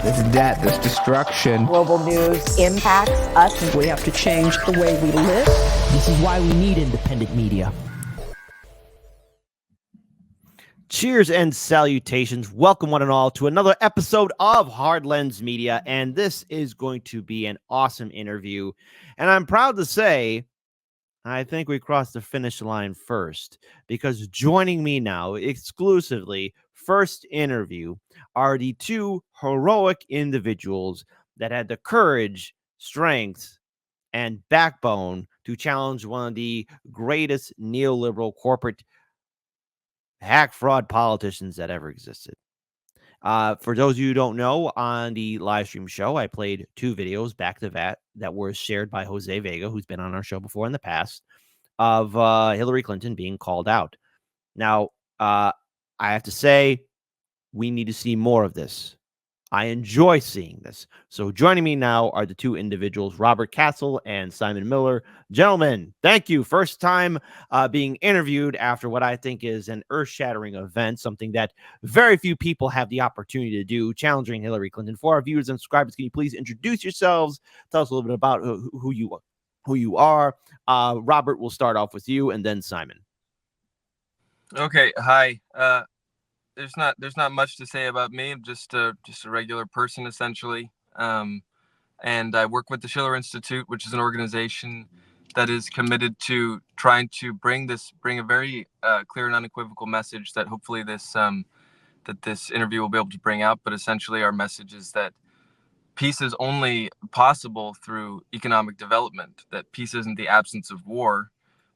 this death, this destruction. Global news impacts us. We have to change the way we live. This is why we need independent media. Cheers and salutations. Welcome one and all to another episode of Hard Lens Media. And this is going to be an awesome interview. And I'm proud to say, I think we crossed the finish line first, because joining me now exclusively, first interview, are the two heroic individuals that had the courage, strength, and backbone to challenge one of the greatest neoliberal corporate hack fraud politicians that ever existed. For those of you who don't know, on the live stream show, I played two videos back to back that were shared by Jose Vega, who's been on our show before in the past, of Hillary Clinton being called out. Now, I have to say, we need to see more of this. I enjoy seeing this. So joining me now are the two individuals, Robert Castle and Simon Miller. Gentlemen, thank you. First time being interviewed after what I think is an earth-shattering event, something that very few people have the opportunity to do, challenging Hillary Clinton. For our viewers and subscribers, can you please introduce yourselves? Tell us a little bit about who you are. Robert, we'll start off with you, and then Simon. Okay, hi. There's not much to say about me. I'm just a regular person, essentially. And I work with the Schiller Institute, which is an organization that is committed to trying to bring a very clear and unequivocal message that hopefully this interview will be able to bring out. But essentially, our message is that peace is only possible through economic development. That peace isn't the absence of war,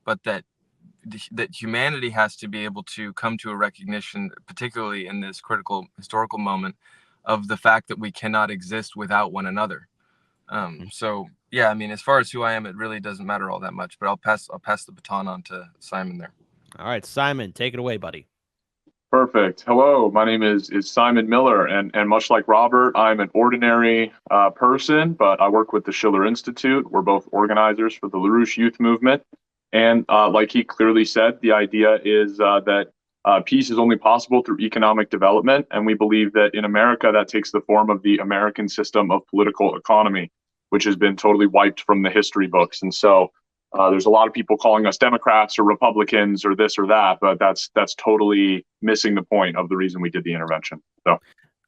but that humanity has to be able to come to a recognition, particularly in this critical historical moment, of the fact that we cannot exist without one another. So yeah, I mean, as far as who I am, it really doesn't matter all that much. But I'll pass the baton on to Simon there. All right, Simon, take it away, buddy. Perfect. Hello, my name is Simon Miller, and much like Robert, I'm an ordinary person, but I work with the Schiller Institute. We're both organizers for the LaRouche Youth Movement. And like he clearly said, the idea is that peace is only possible through economic development. And we believe that in America, that takes the form of the American system of political economy, which has been totally wiped from the history books. And so there's a lot of people calling us Democrats or Republicans or this or that, but that's totally missing the point of the reason we did the intervention.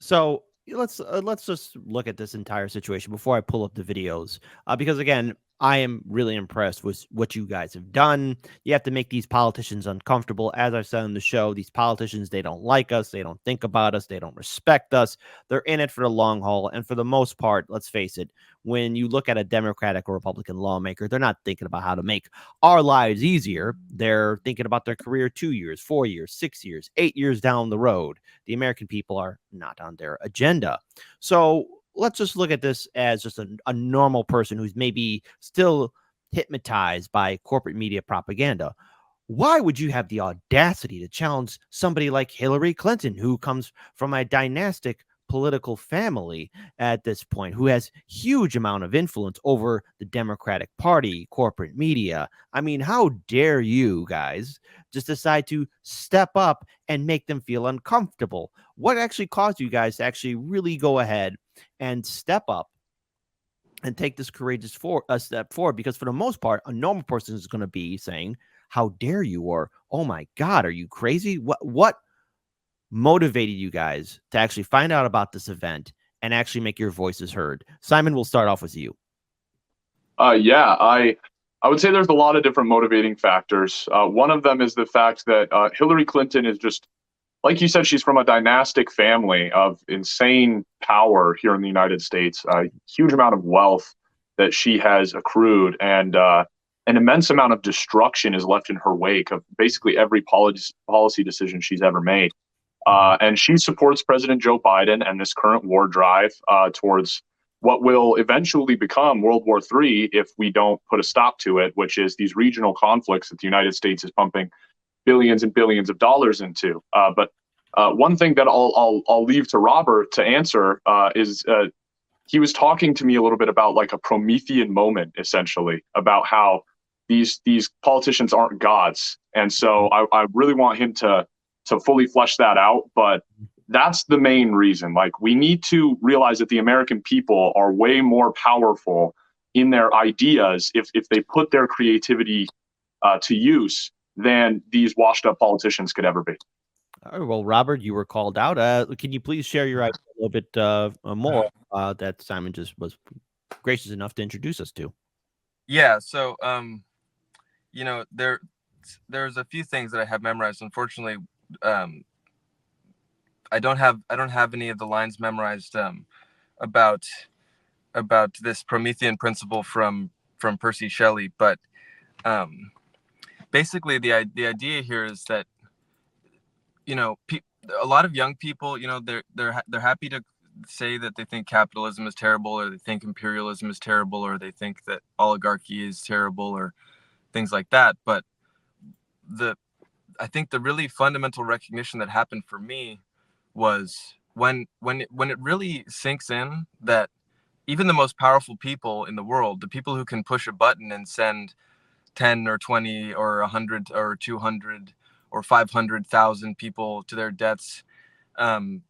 So let's just look at this entire situation before I pull up the videos, because again, I am really impressed with what you guys have done. You have to make these politicians uncomfortable. As I said on the show, these politicians, they don't like us. They don't think about us. They don't respect us. They're in it for the long haul. And for the most part, let's face it, when you look at a Democratic or Republican lawmaker, they're not thinking about how to make our lives easier. They're thinking about their career 2 years, 4 years, 6 years, 8 years down the road. The American people are not on their agenda. So let's just look at this as just a normal person who's maybe still hypnotized by corporate media propaganda. Why would you have the audacity to challenge somebody like Hillary Clinton, who comes from a dynastic political family at this point, who has huge amount of influence over the Democratic Party, corporate media? I mean, how dare you guys just decide to step up and make them feel uncomfortable? What actually caused you guys to actually really go ahead and step up and take this courageous step forward? Because for the most part, a normal person is going to be saying, how dare you? Or, oh my God, are you crazy? What motivated you guys to actually find out about this event and actually make your voices heard? Simon, we'll start off with you. Yeah, I would say there's a lot of different motivating factors. One of them is the fact that Hillary Clinton is just, like you said, she's from a dynastic family of insane power here in the United States, a huge amount of wealth that she has accrued, and an immense amount of destruction is left in her wake of basically every policy decision she's ever made. And she supports President Joe Biden and this current war drive towards what will eventually become World War III if we don't put a stop to it, which is these regional conflicts that the United States is pumping billions and billions of dollars into. But one thing that I'll leave to Robert to answer is he was talking to me a little bit about like a Promethean moment, essentially, about how these politicians aren't gods. And so I really want him to fully flesh that out. But that's the main reason. Like, we need to realize that the American people are way more powerful in their ideas if they put their creativity to use than these washed up politicians could ever be. All right, well, Robert, you were called out. Can you please share your idea a little bit more that Simon just was gracious enough to introduce us to? Yeah. So, you know, there's a few things that I have memorized. Unfortunately, I don't have any of the lines memorized about this Promethean principle from Percy Shelley, but basically the idea here is that, you know, a lot of young people, you know, they're happy to say that they think capitalism is terrible, or they think imperialism is terrible, or they think that oligarchy is terrible, or things like that. But I think the really fundamental recognition that happened for me was when it really sinks in that even the most powerful people in the world, the people who can push a button and send 10 or 20 or 100 or 200 or 500,000 people to their deaths,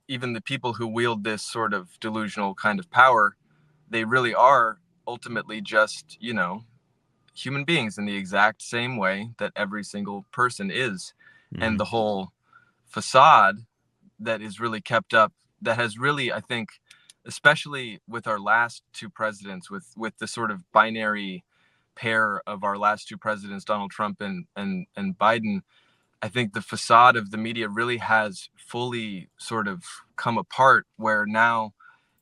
even the people who wield this sort of delusional kind of power, they really are ultimately just, you know, human beings in the exact same way that every single person is. Mm-hmm. And the whole facade that is really kept up, that has really, I think, especially with our last two presidents, with the sort of binary pair of our last two presidents, Donald Trump and Biden, I think the facade of the media really has fully sort of come apart, where now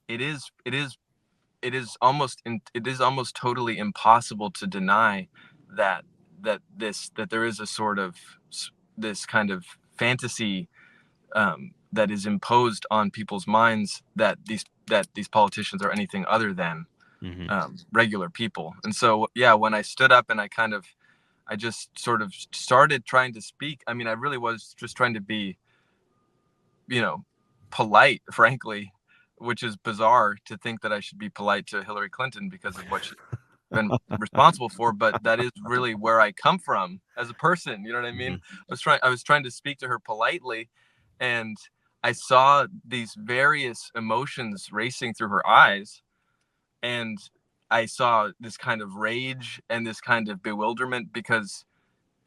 it is almost totally impossible to deny that there is a sort of this kind of fantasy that is imposed on people's minds that these politicians are anything other than regular people. And so, yeah, when I stood up and I just sort of started trying to speak. I mean, I really was just trying to be, you know, polite, frankly, which is bizarre to think that I should be polite to Hillary Clinton because of what she's been responsible for. But that is really where I come from as a person. You know what I mean? I was trying to speak to her politely, and I saw these various emotions racing through her eyes, and I saw this kind of rage and this kind of bewilderment because,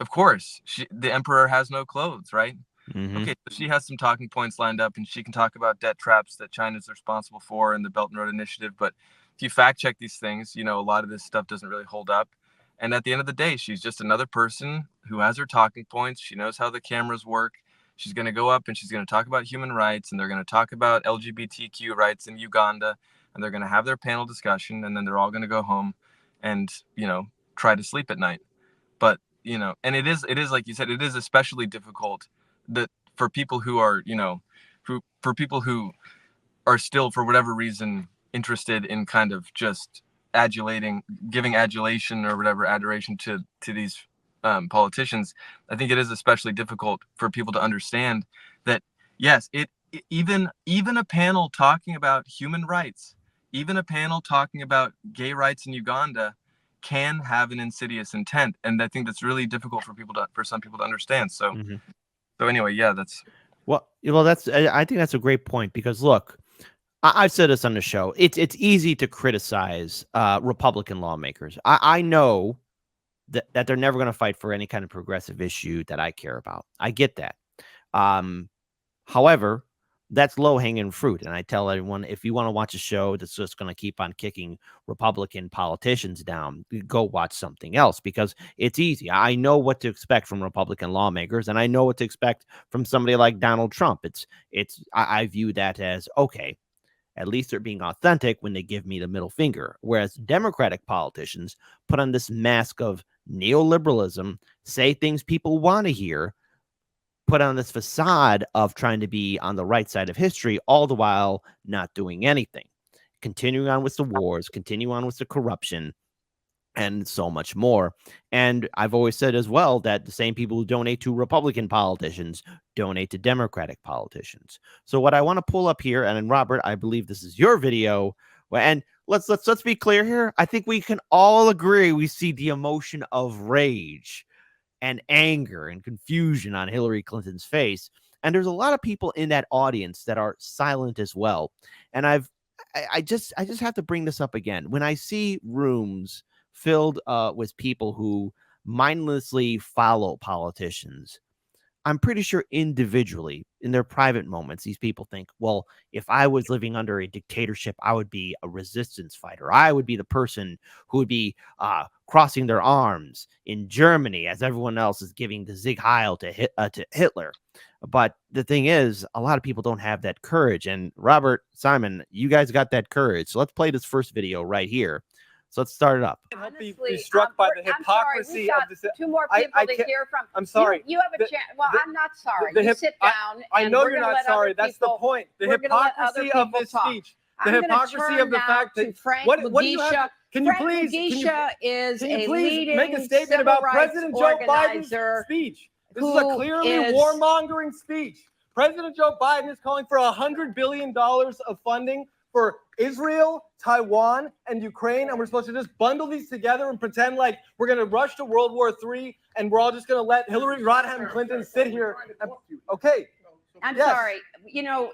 of course, the emperor has no clothes, right? Mm-hmm. Okay, so she has some talking points lined up, and she can talk about debt traps that China's responsible for and the Belt and Road Initiative. But if you fact check these things, you know, a lot of this stuff doesn't really hold up. And at the end of the day, she's just another person who has her talking points. She knows how the cameras work. She's going to go up and she's going to talk about human rights, and they're going to talk about LGBTQ rights in Uganda, and they're going to have their panel discussion, and then they're all going to go home and, you know, try to sleep at night. But, you know, and it is like you said, it is especially difficult that for people who are, you know, for people who are still, for whatever reason, interested in kind of just giving adulation or whatever adoration to these politicians. I think it is especially difficult for people to understand that, yes, even a panel talking about human rights, even a panel talking about gay rights in Uganda can have an insidious intent. And I think that's really difficult for some people to understand. So, So anyway, yeah, well, I think that's a great point, because look, I've said this on the show. It's easy to criticize Republican lawmakers. I know that they're never going to fight for any kind of progressive issue that I care about. I get that. However, that's low-hanging fruit. And I tell everyone, if you want to watch a show that's just going to keep on kicking Republican politicians down, go watch something else, because it's easy. I know what to expect from Republican lawmakers, and I know what to expect from somebody like Donald Trump. I view that as, okay, at least they're being authentic when they give me the middle finger. Whereas Democratic politicians put on this mask of neoliberalism, say things people want to hear, put on this facade of trying to be on the right side of history, all the while not doing anything, continuing on with the wars, continue on with the corruption, and so much more. And I've always said as well that the same people who donate to Republican politicians donate to Democratic politicians. So what I want to pull up here, and Robert, I believe this is your video, and let's be clear here. I think we can all agree we see the emotion of rage and anger and confusion on Hillary Clinton's face. And there's a lot of people in that audience that are silent as well. And I just have to bring this up again. When I see rooms filled with people who mindlessly follow politicians, I'm pretty sure individually in their private moments, these people think, well, if I was living under a dictatorship, I would be a resistance fighter. I would be the person who would be crossing their arms in Germany as everyone else is giving the Sieg Heil to Hitler. But the thing is, a lot of people don't have that courage. And Robert, Simon, you guys got that courage. So let's play this first video right here. So let's start it up. Honestly, be struck by the hypocrisy of this. Two more people to hear from. I'm sorry. You have a chance. Well, I'm not sorry. You sit down. I know and you're not sorry. That's the point. The hypocrisy of this speech. The hypocrisy of the fact that what do you have? Can you please? Can you please make a statement about President Joe Biden's speech? This is a clearly warmongering speech. President Joe Biden is calling for $100 billion of funding for Israel, Taiwan, and Ukraine, and we're supposed to just bundle these together and pretend like we're going to rush to World War III, and we're all just going to let Hillary Rodham Clinton sit here. Okay. I'm sorry. You know,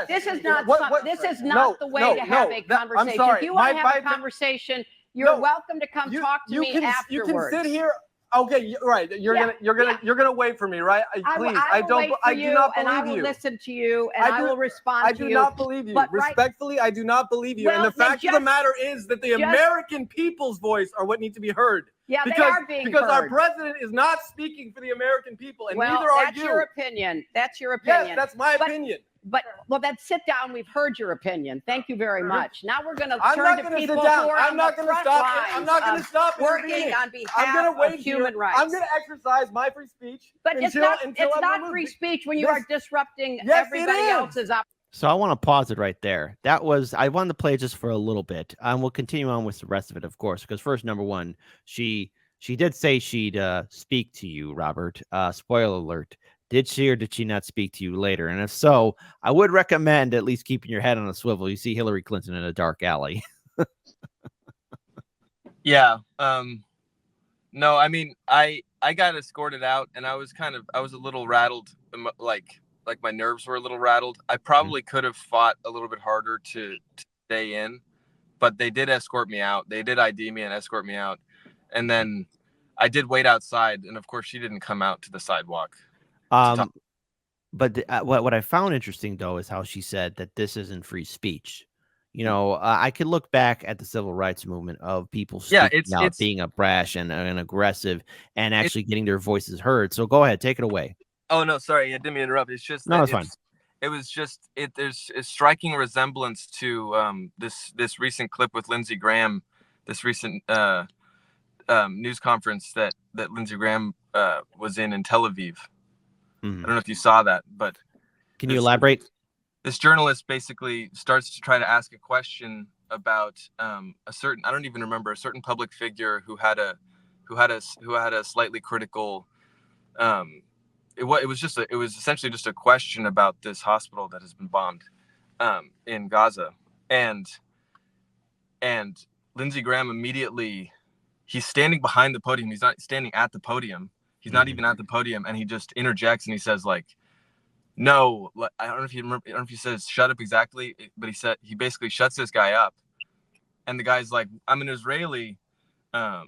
this is not this is not the way to have a conversation. I'm sorry. If you want to have a conversation, you're welcome to come talk to me afterwards. You can sit here. Okay, right. You're gonna wait for me, right? Please, I do not believe you. I will listen to you, and I will respond to you. I do not believe you. Respectfully, I do not believe you. And the fact of the matter is that the American people's voice are what need to be heard. Yeah, they are being heard. Because our president is not speaking for the American people, and neither are you. That's your opinion. That's your opinion. Yes, that's my opinion. But then sit down. We've heard your opinion. Thank you very much. Now we're going to turn to people who are on the front lines. I'm not going to stop working on behalf of human rights. I'm going to exercise my free speech. But it's not free speech when you are disrupting everybody else's opportunity. So I want to pause it right there. I wanted to play just for a little bit. And we'll continue on with the rest of it, of course, because first, number one, she did say she'd speak to you, Robert. Spoiler alert. Did she or did she not speak to you later? And if so, I would recommend at least keeping your head on a swivel. You see Hillary Clinton in a dark alley. Yeah. No, I mean, I got escorted out, and I was a little rattled, like my nerves were a little rattled. I probably could have fought a little bit harder to stay in, but they did escort me out. They did ID me and escort me out. And then I did wait outside, and of course she didn't come out to the sidewalk. But what I found interesting, though, is how she said that this isn't free speech. You know, I could look back at the civil rights movement of people speaking out, being a brash and aggressive and actually getting their voices heard. So go ahead, take it away. Oh, no, sorry. I didn't mean to interrupt. It's just no, it's fine. It was just there's a striking resemblance to this recent clip with Lindsey Graham, this recent news conference that Lindsey Graham was in Tel Aviv. I don't know if you saw that, but can you elaborate? This journalist basically starts to try to ask a question about a certain, I don't even remember, a certain public figure who had a slightly critical it was essentially just a question about this hospital that has been bombed in Gaza, and Lindsey Graham immediately, he's standing behind the podium, he's not standing at the podium. He's not even at the podium, and he just interjects and he says, like, no, I don't know if you remember, I don't know if he says shut up exactly, but he basically shuts this guy up. And the guy's like, I'm an Israeli. I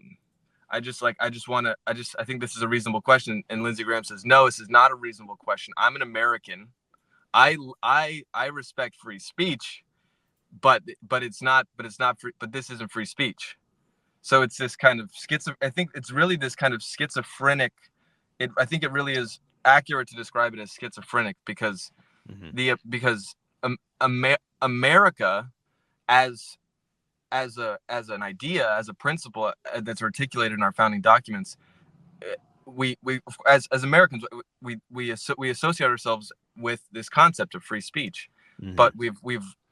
think this is a reasonable question. And Lindsey Graham says, no, this is not a reasonable question. I'm an American. I respect free speech, but this isn't free speech. So it's this kind of I think it's really this kind of schizophrenic. I think it really is accurate to describe it as schizophrenic because America as an idea, as a principle that's articulated in our founding documents, we as Americans we associate ourselves with this concept of free speech, but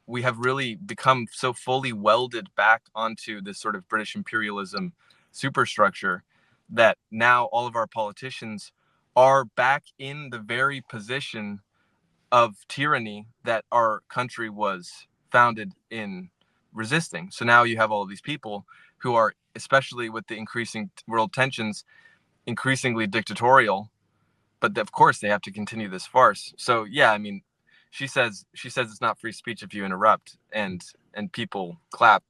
we have really become so fully welded back onto this sort of British imperialism superstructure that now all of our politicians are back in the very position of tyranny that our country was founded in resisting. So now you have all of these people who are, especially with the increasing world tensions, increasingly dictatorial, but of course they have to continue this farce. So yeah, I mean, she says it's not free speech if you interrupt, and people clap,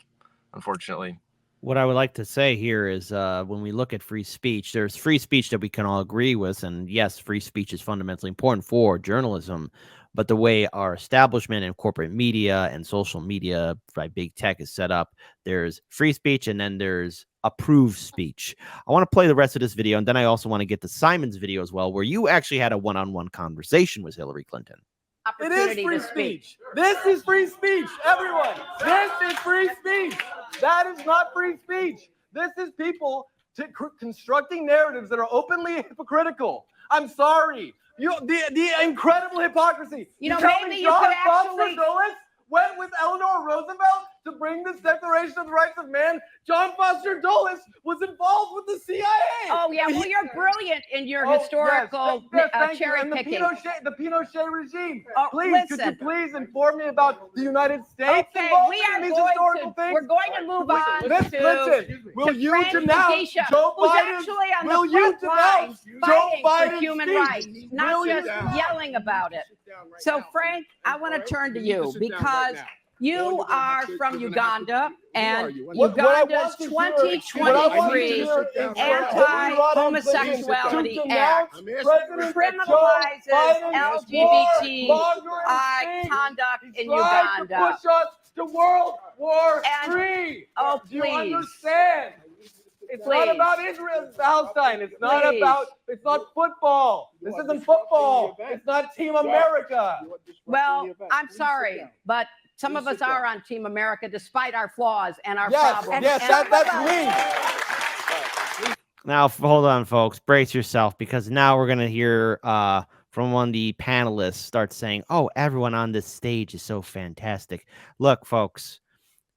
unfortunately. What I would like to say here is when we look at free speech, there's free speech that we can all agree with. And yes, free speech is fundamentally important for journalism. But the way our establishment and corporate media and social media by big tech is set up, there's free speech and then there's approved speech. I want to play the rest of this video. And then I also want to get to Simon's video as well, where you actually had a one-on-one conversation with Hillary Clinton. It is free speech. This is free speech, everyone. This is free speech. That is not free speech. This is people constructing narratives that are openly hypocritical. I'm sorry. The incredible hypocrisy. Maybe you could actually went with Eleanor Roosevelt to bring this Declaration of the Rights of Man. John Foster Dulles was involved with the CIA. Oh, yeah. Well, you're brilliant in your historical cherry picking. The Pinochet regime. Listen. Could you please inform me about the United States? Okay, we're going to move on Miss Clinton, will you denounce Joe Biden? Actually on the front lines fighting for human rights, not just yelling about it. So, Frank, I want to turn to you because you are from Uganda, and Uganda's 2023 Anti-Homosexuality Act criminalizes LGBTI conduct in Uganda. Push us to World War III. Oh, please. Do you understand? It's not about Israel and Palestine. It's not football. This isn't football. It's not Team America. Well, I'm sorry, but some of us are on Team America despite our flaws and our problems. Yes, that's me. Now, hold on, folks. Brace yourself, because now we're going to hear from one of the panelists start saying, oh, everyone on this stage is so fantastic. Look, folks,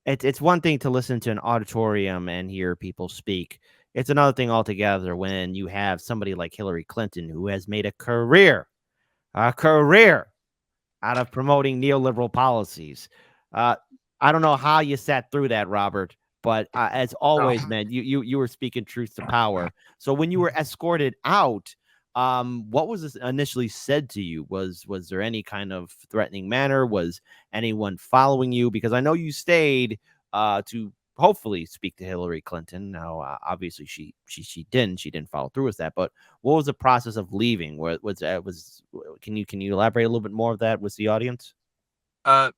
it's one thing to listen to an auditorium and hear people speak. It's another thing altogether when you have somebody like Hillary Clinton, who has made a career out of promoting neoliberal policies. I don't know how you sat through that, Robert, but as always, man, you were speaking truth to power. So when you were escorted out, what was initially said to you? Was there any kind of threatening manner? Was anyone following you? Because I know you stayed to hopefully speak to Hillary Clinton. Now, obviously, she didn't follow through with that. But what was the process of leaving? Can you elaborate a little bit more of that with the audience? They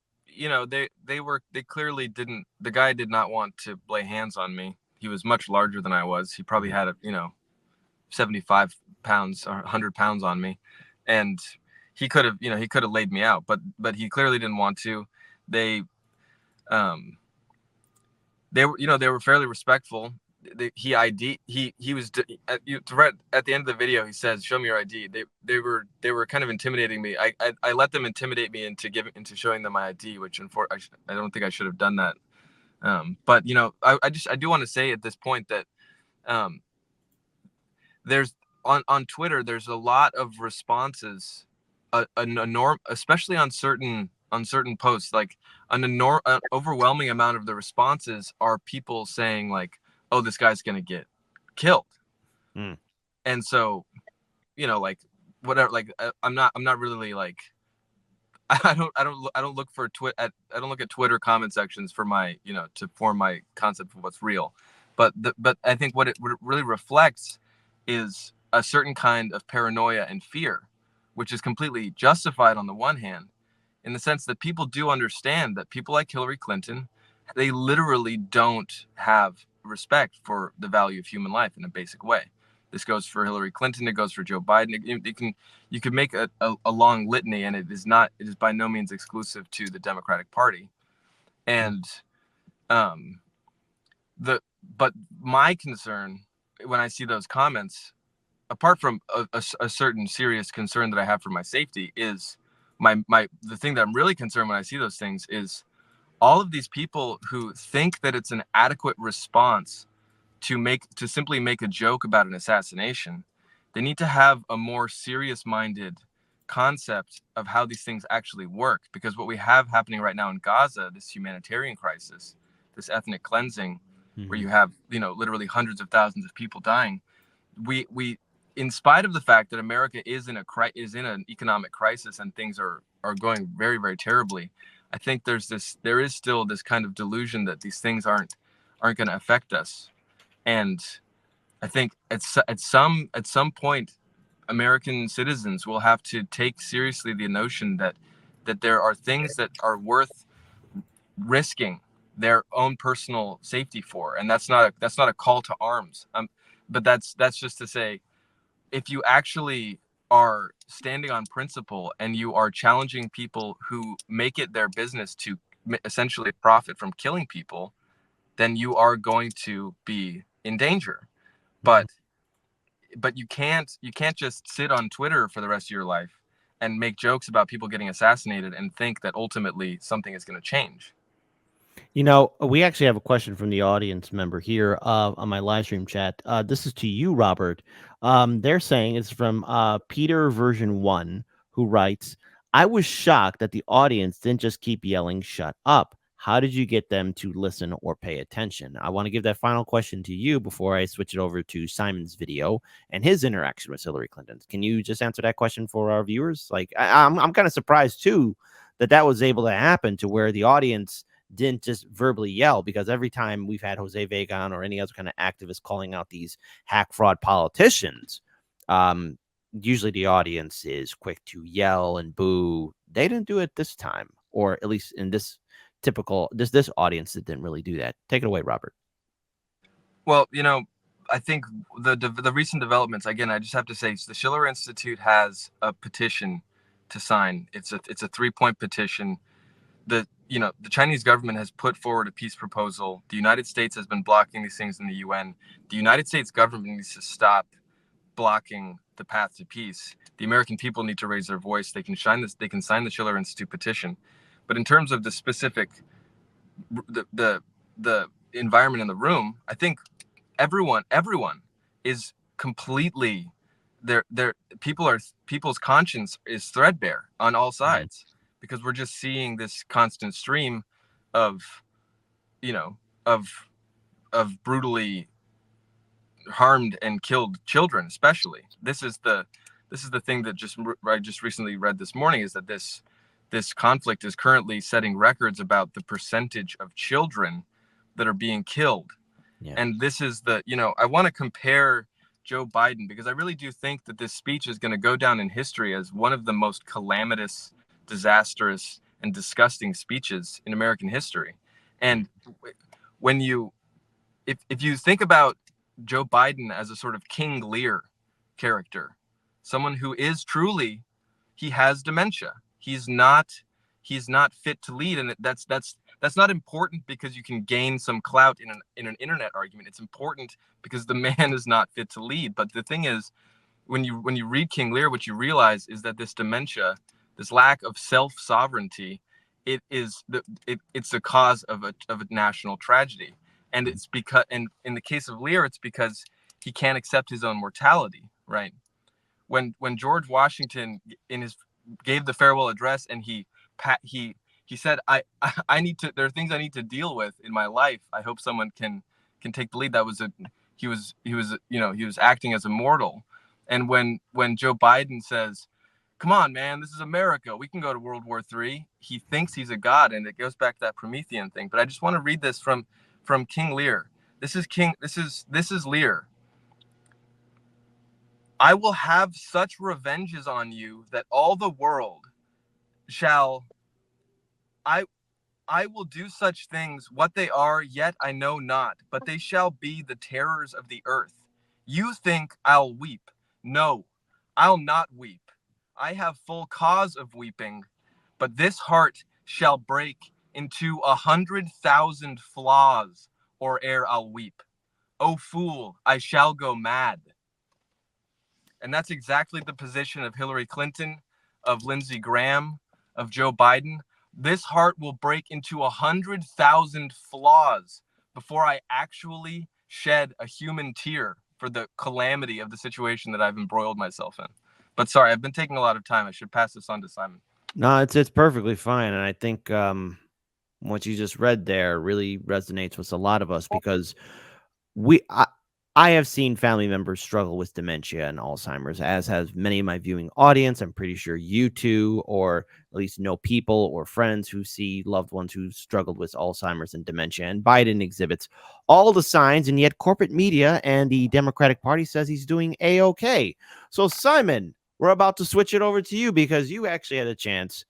clearly didn't. The guy did not want to lay hands on me. He was much larger than I was. He probably had 75 pounds or 100 pounds on me, and he could have laid me out, but he clearly didn't want to. They were fairly respectful. He was at the end of the video. He says, "Show me your ID." They were kind of intimidating me. I let them intimidate me into showing them my ID, which I don't think I should have done that. But I do want to say at this point that there's on Twitter, there's a lot of responses, especially on certain posts. Like an overwhelming amount of the responses are people saying like, "Oh, this guy's gonna get killed," and so, like whatever. Like I'm not really like, I don't look for I don't look at Twitter comment sections for my to form my concept of what's real, but I think what it really reflects is a certain kind of paranoia and fear, which is completely justified on the one hand, in the sense that people do understand that people like Hillary Clinton, they literally don't have respect for the value of human life in a basic way. This goes for Hillary Clinton. It goes for Joe Biden. You can make a long litany, and it is by no means exclusive to the Democratic Party. And but my concern when I see those comments, apart from a certain serious concern that I have for my safety, is the thing that I'm really concerned when I see those things is all of these people who think that it's an adequate response to simply make a joke about an assassination. They need to have a more serious-minded concept of how these things actually work, because what we have happening right now in Gaza, this humanitarian crisis, this ethnic cleansing, where you have literally hundreds of thousands of people dying, we in spite of the fact that America is in an economic crisis and things are going very, very terribly, I think there is still this kind of delusion that these things aren't going to affect us. And I think at some point, American citizens will have to take seriously the notion that there are things that are worth risking their own personal safety for, and that's not a call to arms. But that's just to say, if you actually are standing on principle and you are challenging people who make it their business to essentially profit from killing people, then you are going to be in danger. But you can't just sit on Twitter for the rest of your life and make jokes about people getting assassinated and think that ultimately something is going to change. You know, we actually have a question from the audience member here on my live stream chat. This is to you, Robert. They're saying it's from Peter version 1, who writes, I was shocked that the audience didn't just keep yelling, shut up. How did you get them to listen or pay attention? I want to give that final question to you before I switch it over to Simon's video and his interaction with Hillary Clinton. Can you just answer that question for our viewers? Like, I'm kind of surprised, too, that was able to happen, to where the audience didn't just verbally yell, because every time we've had Jose Vega on or any other kind of activist calling out these hack fraud politicians, usually the audience is quick to yell and boo. They didn't do it this time, or at least in this this audience that didn't really do that. Take it away, Robert. Well, you know, I think the recent developments, again, I just have to say, the Schiller Institute has a petition to sign. It's a 3-point petition. The Chinese government has put forward a peace proposal. The United States has been blocking these things in the UN. The United States government needs to stop blocking the path to peace. The American people need to raise their voice. They can sign the Schiller Institute petition. But in terms of the specific, the environment in the room, I think everyone is completely people's conscience is threadbare on all sides, because we're just seeing this constant stream of brutally harmed and killed children. Especially, this is the thing that I just recently read this morning, is that this conflict is currently setting records about the percentage of children that are being killed. Yeah. And this is I want to compare Joe Biden, because I really do think that this speech is going to go down in history as one of the most calamitous, disastrous, and disgusting speeches in American history. And when if you think about Joe Biden as a sort of King Lear character, someone who is truly, he has dementia. He's not fit to lead, and that's not important because you can gain some clout in an internet argument. It's important because the man is not fit to lead. But the thing is, when you read King Lear, what you realize is that this dementia, this lack of self-sovereignty, it's the cause of a national tragedy. And it's because, and in the case of Lear, it's because he can't accept his own mortality, right? When George Washington gave the farewell address, and he said, I need to, there are things I need to deal with in my life. I hope someone can take the lead. He was acting as a mortal. And when Joe Biden says, come on, man, this is America, we can go to World War III, he thinks he's a god, and it goes back to that Promethean thing. But I just want to read this from King Lear. This is Lear. I will have such revenges on you that all the world shall. I will do such things, what they are, yet I know not, but they shall be the terrors of the earth. You think I'll weep. No, I'll not weep. I have full cause of weeping, but this heart shall break into 100,000 flaws, or ere I'll weep. O fool, I shall go mad. And that's exactly the position of Hillary Clinton, of Lindsey Graham, of Joe Biden. This heart will break into 100,000 flaws before I actually shed a human tear for the calamity of the situation that I've embroiled myself in. But sorry, I've been taking a lot of time. I should pass this on to Simon. No, it's perfectly fine. And I think what you just read there really resonates with a lot of us, because I have seen family members struggle with dementia and Alzheimer's, as has many of my viewing audience. I'm pretty sure you too, or at least know people or friends who see loved ones who struggled with Alzheimer's and dementia. And Biden exhibits all the signs, and yet corporate media and the Democratic Party says he's doing A-OK. So, Simon, we're about to switch it over to you because you actually had a chance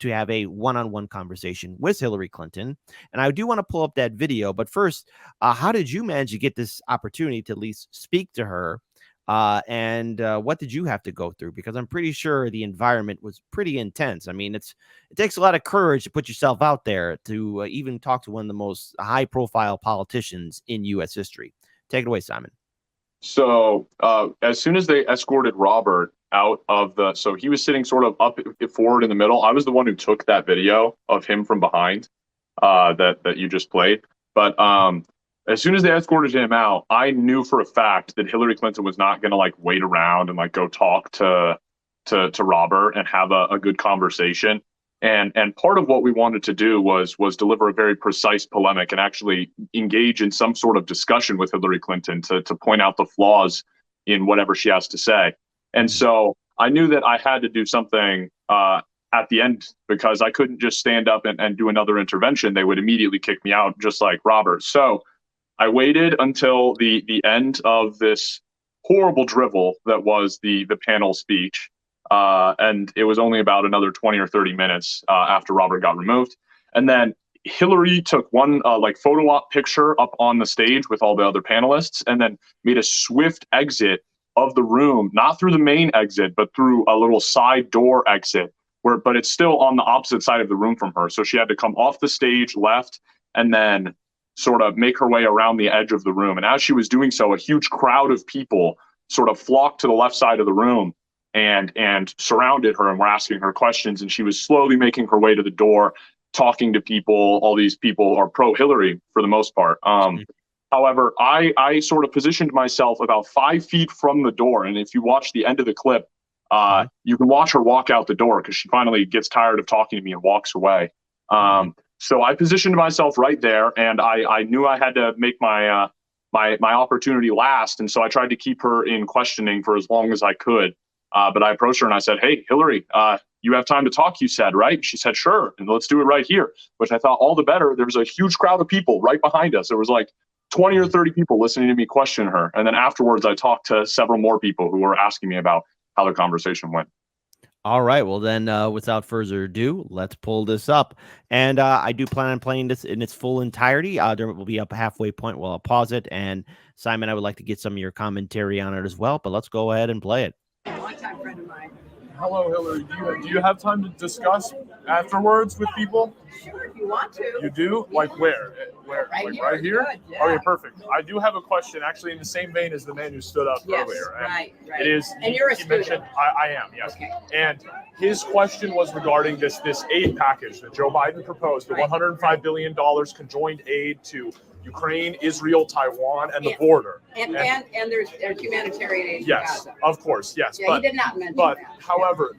to have a one-on-one conversation with Hillary Clinton. And I do want to pull up that video. But first, how did you manage to get this opportunity to at least speak to her? And what did you have to go through? Because I'm pretty sure the environment was pretty intense. I mean, it takes a lot of courage to put yourself out there to even talk to one of the most high-profile politicians in U.S. history. Take it away, Simon. So as soon as they escorted Robert out of so he was sitting sort of up forward in the middle. I was the one who took that video of him from behind that you just played. But as soon as they escorted him out, I knew for a fact that Hillary Clinton was not going to like wait around and like go talk to Robert and have a good conversation. And part of what we wanted to do was deliver a very precise polemic and actually engage in some sort of discussion with Hillary Clinton to point out the flaws in whatever she has to say. And so I knew that I had to do something at the end because I couldn't just stand up and do another intervention. They would immediately kick me out, just like Robert. So I waited until the end of this horrible drivel that was the panel speech. And it was only about another 20 or 30 minutes after Robert got removed. And then Hillary took one photo op picture up on the stage with all the other panelists and then made a swift exit of the room, not through the main exit, but through a little side door exit but it's still on the opposite side of the room from her. So she had to come off the stage left and then sort of make her way around the edge of the room. And as she was doing so, a huge crowd of people sort of flocked to the left side of the room and surrounded her and were asking her questions. And she was slowly making her way to the door, talking to people. All these people are pro-Hillary for the most part. However, I sort of positioned myself about 5 feet from the door. And if you watch the end of the clip, you can watch her walk out the door because she finally gets tired of talking to me and walks away. So I positioned myself right there, and I knew I had to make my opportunity last. And so I tried to keep her in questioning for as long as I could. But I approached her and I said, "Hey, Hillary, you have time to talk, you said, right?" She said, "Sure. And let's do it right here," which I thought all the better. There was a huge crowd of people right behind us. There was like 20 or 30 people listening to me question her. And then afterwards, I talked to several more people who were asking me about how the conversation went. All right. Well, then, without further ado, let's pull this up. And I do plan on playing this in its full entirety. There will be a halfway point while I'll pause it. And Simon, I would like to get some of your commentary on it as well. But let's go ahead and play it. Longtime friend of mine. Hello, Hillary. Do you have time to discuss afterwards with people? Sure, if you want to. You do? Like where? Where? Right like here. right here? Good, yeah. Okay, perfect. I do have a question, actually, in the same vein as the man who stood up earlier. And right. It is. And you're a he mentioned, student. I am, yes. Okay. And his question was regarding this aid package that Joe Biden proposed, the $105 billion conjoined aid to Ukraine, Israel, Taiwan, and the border. And there's humanitarian aid. Yes, of course, yes. Yeah, he did not mention but that. However,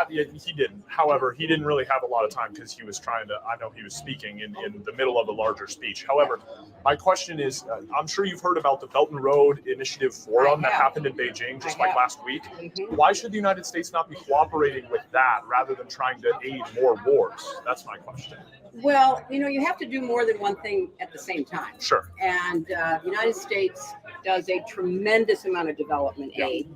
he didn't. However, he didn't really have a lot of time because he was trying to. I know he was speaking in the middle of a larger speech. However, my question is, I'm sure you've heard about the Belt and Road Initiative Forum that happened in Beijing just like last week. Mm-hmm. Why should the United States not be cooperating with that rather than trying to aid more wars? That's my question. Well, you have to do more than one thing at the same time. Sure. And the United States does a tremendous amount of development aid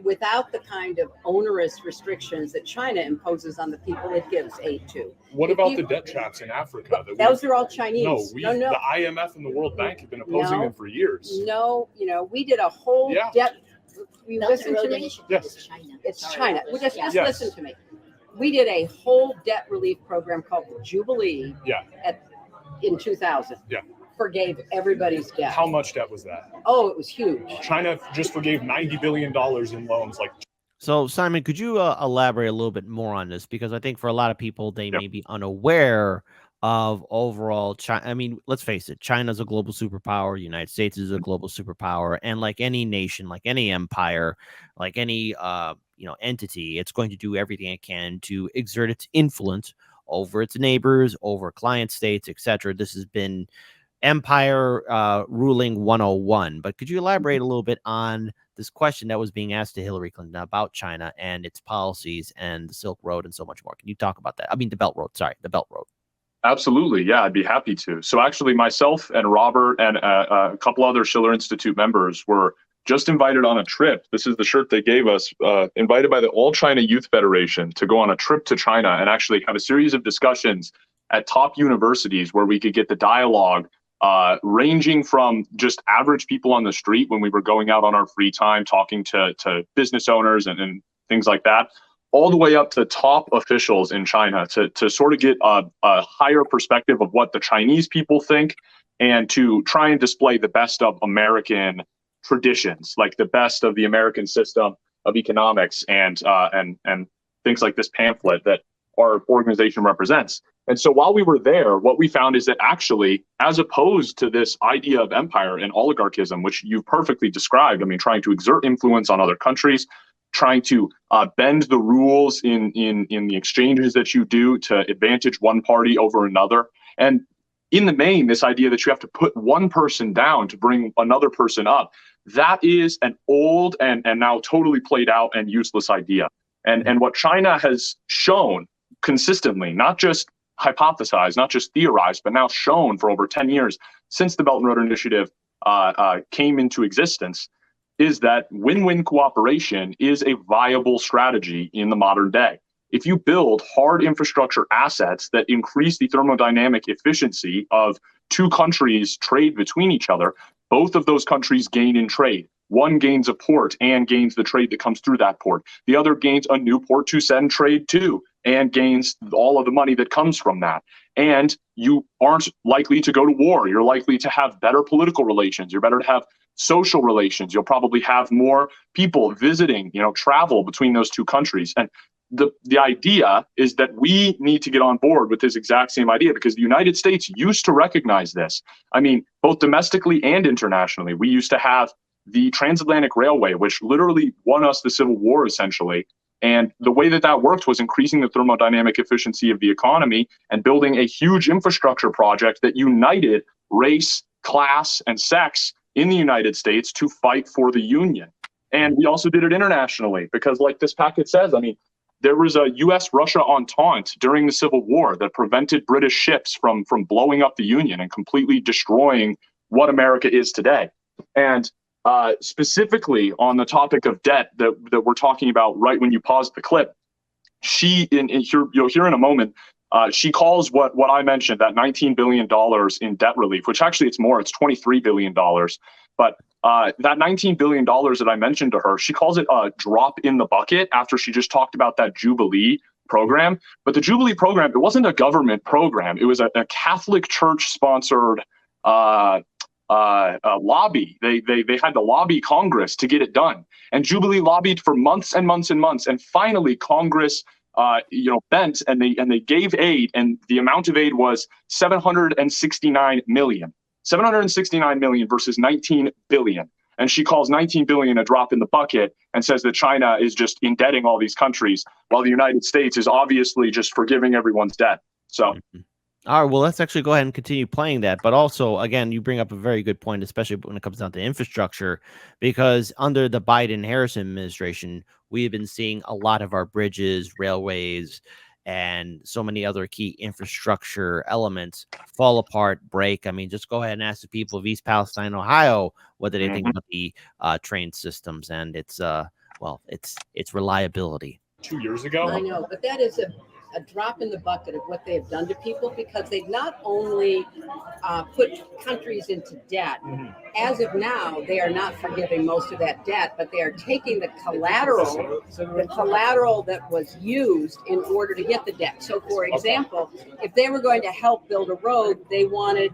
without the kind of onerous restrictions that China imposes on the people it gives aid to. What about the debt traps in Africa? Those are all Chinese. No, the IMF and the World Bank have been opposing them for years. No, we did a whole debt. You listen to me? Yes. It's China. Just listen to me. We did a whole debt relief program called the Jubilee in 2000. Yeah. Forgave everybody's debt. How much debt was that? Oh, it was huge. China just forgave $90 billion in loans. So, Simon, could you elaborate a little bit more on this? Because I think for a lot of people, they may be unaware of overall China. I mean, let's face it, China's a global superpower. The United States is a global superpower. And like any nation, like any empire, like any entity, it's going to do everything it can to exert its influence over its neighbors, over client states, etc. This has been Empire ruling 101. But could you elaborate a little bit on this question that was being asked to Hillary Clinton about China and its policies and the Silk Road and so much more? Can you talk about that? I mean, the Belt Road. Sorry, the Belt Road. Absolutely. Yeah, I'd be happy to. So actually, myself and Robert and a couple other Schiller Institute members were just invited on a trip. This is the shirt they gave us, invited by the All China Youth Federation to go on a trip to China and actually have a series of discussions at top universities where we could get the dialogue ranging from just average people on the street when we were going out on our free time, talking to business owners and things like that, all the way up to top officials in China to sort of get a higher perspective of what the Chinese people think and to try and display the best of American traditions, like the best of the American system of economics and things like this pamphlet that our organization represents. And so while we were there, what we found is that actually, as opposed to this idea of empire and oligarchism, which you perfectly described, I mean, trying to exert influence on other countries, trying to bend the rules in the exchanges that you do to advantage one party over another. And in the main, this idea that you have to put one person down to bring another person up, that is an old and now totally played out and useless idea. And what China has shown consistently, not just hypothesized, not just theorized, but now shown for over 10 years since the Belt and Road Initiative came into existence, is that win-win cooperation is a viable strategy in the modern day. If you build hard infrastructure assets that increase the thermodynamic efficiency of two countries' trade between each other, both of those countries gain in trade. One gains a port and gains the trade that comes through that port. The other gains a new port to send trade to and gains all of the money that comes from that. And you aren't likely to go to war. You're likely to have better political relations. You're better to have social relations. You'll probably have more people visiting, travel between those two countries. And the idea is that we need to get on board with this exact same idea because the United States used to recognize this. I mean, both domestically and internationally, we used to have the Transatlantic Railway, which literally won us the Civil War, essentially. And the way that worked was increasing the thermodynamic efficiency of the economy and building a huge infrastructure project that united race, class, and sex in the United States to fight for the Union. And we also did it internationally because, like this packet says, I mean, there was a U.S.-Russia entente during the Civil War that prevented British ships from blowing up the Union and completely destroying what America is today. And specifically on the topic of debt that we're talking about right when you pause the clip, you'll hear in a moment, she calls what I mentioned, that $19 billion in debt relief, which actually it's more, it's $23 billion. But that $19 billion that I mentioned to her, she calls it a drop in the bucket after she just talked about that Jubilee program. But the Jubilee program, it wasn't a government program. It was a Catholic Church sponsored lobby. They had to lobby Congress to get it done. And Jubilee lobbied for months and months and months. And finally, Congress bent and they gave aid, and the amount of aid was $769 million. 769 million versus 19 billion. And she calls 19 billion a drop in the bucket and says that China is just indebting all these countries while the United States is obviously just forgiving everyone's debt. So. All right, well, let's actually go ahead and continue playing that. But also, again, you bring up a very good point, especially when it comes down to infrastructure, because under the Biden-Harris administration, we have been seeing a lot of our bridges, railways, and so many other key infrastructure elements fall apart, break. I mean, just go ahead and ask the people of East Palestine, Ohio, what do they think about the train systems and its reliability. 2 years ago. I know, but that is a drop in the bucket of what they have done to people, because they've not only put countries into debt. As of now, they are not forgiving most of that debt, but they are taking the collateral that was used in order to get the debt. So, for example, if they were going to help build a road, they wanted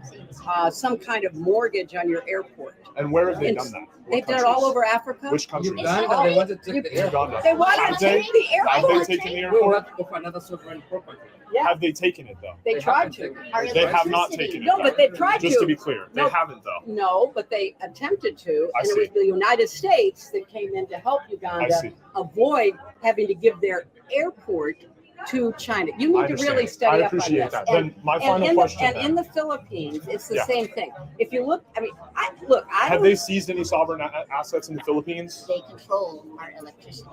some kind of mortgage on your airport. And where have they done that? They've done it all over Africa. Which countries? Uganda. They wanted to take the airport. They wanted to take the airport. Have they taken the airport? Of another sovereign property. Yeah. Have they taken it, though? They tried to. They have not taken it. No, but they tried to. Just to be clear, they haven't, though. No, but they attempted to. I And see. it was the United States that came in to help Uganda avoid having to give their airport to China. You need to really study up on this. I appreciate that. Then my final question. And in the Philippines, it's the same thing. If you look, I mean, have they seized any sovereign assets in the Philippines? They control our electricity.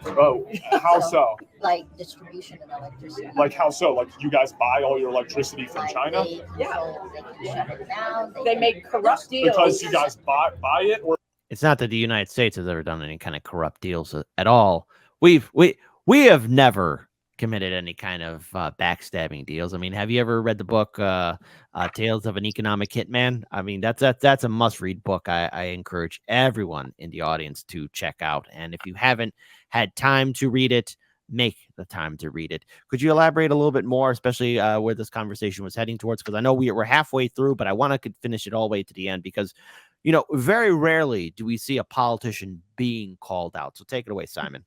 Oh, how so? Like distribution of electricity. Like how so? Like you guys buy all your electricity from China? They can shut it down. They make corrupt deals. Because you guys buy it, or it's not that the United States has ever done any kind of corrupt deals at all. We have never committed any kind of backstabbing deals. I mean, have you ever read the book Tales of an Economic Hitman? I mean, that's a must-read book. I encourage everyone in the audience to check out. And if you haven't had time to read it, make the time to read it. Could you elaborate a little bit more, especially where this conversation was heading towards? Because I know we're halfway through, but I want to finish it all the way to the end because, you know, very rarely do we see a politician being called out. So take it away, Simon.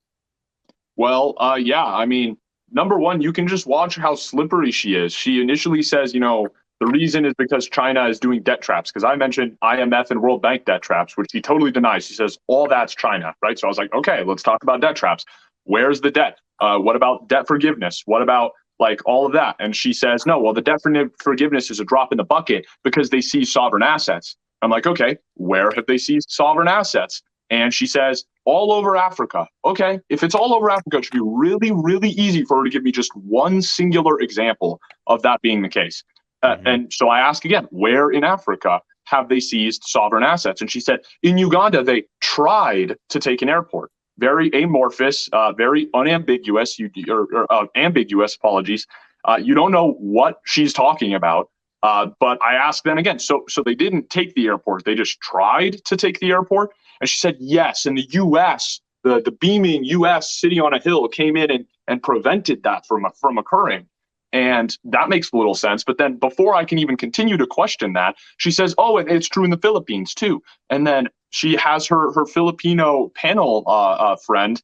Well, yeah, I mean, number one, you can just watch how slippery she is. She initially says, you know, the reason is because China is doing debt traps. Because I mentioned IMF and World Bank debt traps, which she totally denies. She says, all that's China, right? So I was like, okay, let's talk about debt traps. Where's the debt? What about debt forgiveness? What about like all of that? And she says, no, well, the debt forgiveness is a drop in the bucket because they seize sovereign assets. I'm like, okay, where have they seized sovereign assets? And she says, all over Africa. Okay, if it's all over Africa, it should be really, really easy for her to give me just one singular example of that being the case. And so I ask again, where in Africa have they seized sovereign assets? And she said, in Uganda, they tried to take an airport. Very amorphous, very unambiguous, ambiguous, apologies. You don't know what she's talking about. But I asked them again, so they didn't take the airport. They just tried to take the airport. And she said, yes. And the U.S., the beaming U.S. city on a hill came in and prevented that from occurring. And that makes little sense. But then before I can even continue to question that, she says, oh, and it's true in the Philippines, too. And then she has her Filipino panel friend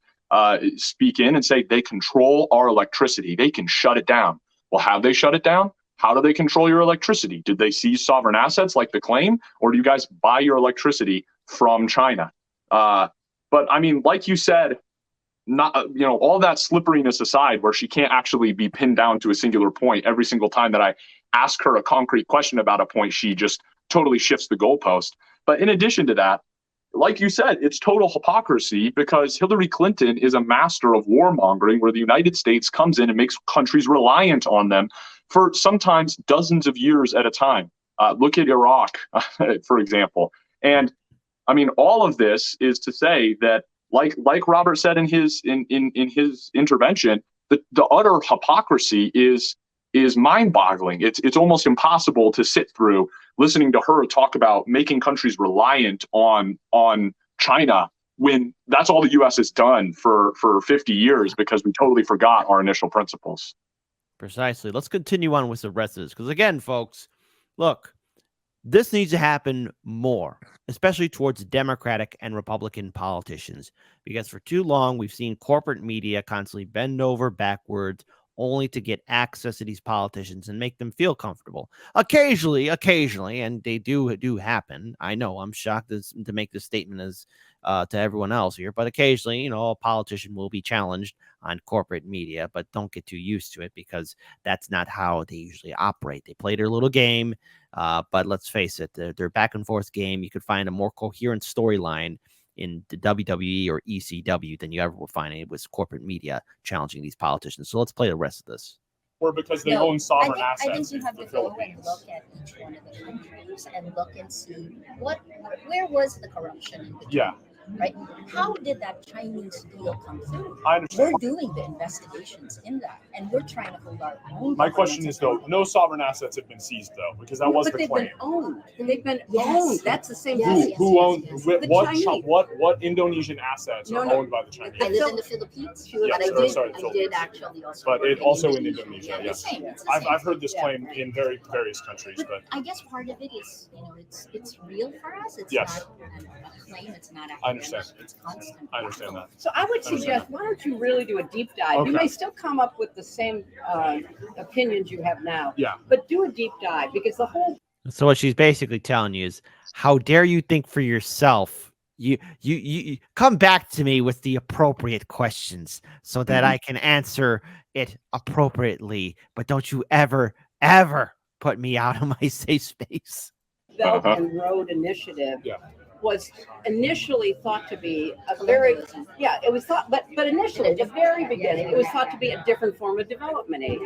speak in and say, they control our electricity. They can shut it down. Well, have they shut it down? How do they control your electricity? Did they seize sovereign assets like the claim? Or do you guys buy your electricity from China? But I mean, like you said, not all that slipperiness aside, where she can't actually be pinned down to a singular point every single time that I ask her a concrete question about a point, she just totally shifts the goalpost. But in addition to that, like you said, it's total hypocrisy because Hillary Clinton is a master of warmongering, where the United States comes in and makes countries reliant on them for sometimes dozens of years at a time. Look at Iraq, for example. And I mean, all of this is to say that, like Robert said in his intervention, the utter hypocrisy is mind-boggling. It's almost impossible to sit through listening to her talk about making countries reliant on China when that's all the U.S. has done for 50 years because we totally forgot our initial principles. Precisely. Let's continue on with the rest of this. Because again, folks, look, this needs to happen more, especially towards Democratic and Republican politicians, because for too long, we've seen corporate media constantly bend over backwards only to get access to these politicians and make them feel comfortable. Occasionally, and they do happen. I know I'm shocked to make this statement as to everyone else here, but occasionally, a politician will be challenged on corporate media, but don't get too used to it because that's not how they usually operate. They play their little game, but let's face it, their back and forth game, you could find a more coherent storyline in the WWE or ECW than you ever will find it with corporate media challenging these politicians. So let's play the rest of this. Or because they own sovereign assets. I think you have to go and look at each one of the countries and look and see where was the corruption in between. Yeah. Right? How did that Chinese deal come through? I understand. We're doing the investigations in that, and we're trying to hold our own. My question is, though, no sovereign assets have been seized, though, because that was the claim. But they've been owned. They've been owned. That's the same thing. Who owns what? What Indonesian assets are owned by the Chinese? I live in the Philippines, but I did actually also. But it also in Indonesia, yes. It's the same. I've heard this claim in various countries, but I guess part of it is, it's real for us. It's yes. not a claim. It's not. I understand. It's constant. I understand that. So I would suggest, why don't you really do a deep dive? Okay. You may still come up with the same opinions you have now. Yeah. But do a deep dive because the whole. So what she's basically telling you is, how dare you think for yourself? You come back to me with the appropriate questions so that I can answer it appropriately, but don't you ever, ever put me out of my safe space. Belt and Road Initiative was initially thought to be a very, it was thought, but initially, at the very beginning, it was thought to be a different form of development aid.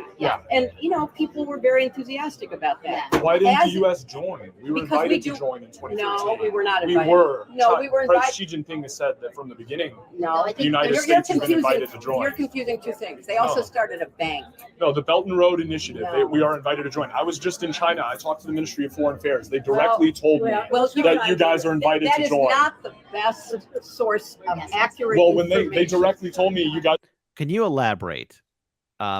And, people were very enthusiastic about that. Why didn't the U.S. join? We were invited to join in 2013. No, we were not invited. We were. No, we were invited. President Xi Jinping has said that from the beginning. No, the United States has been invited to join. You're confusing two things. They also started a bank. No, the Belt and Road Initiative. We are invited to join. I was just in China. I talked to the Ministry of Foreign Affairs. They directly told me that you guys are invited to join. That is not the best source of accurate when information. they directly told me you guys. Can you elaborate?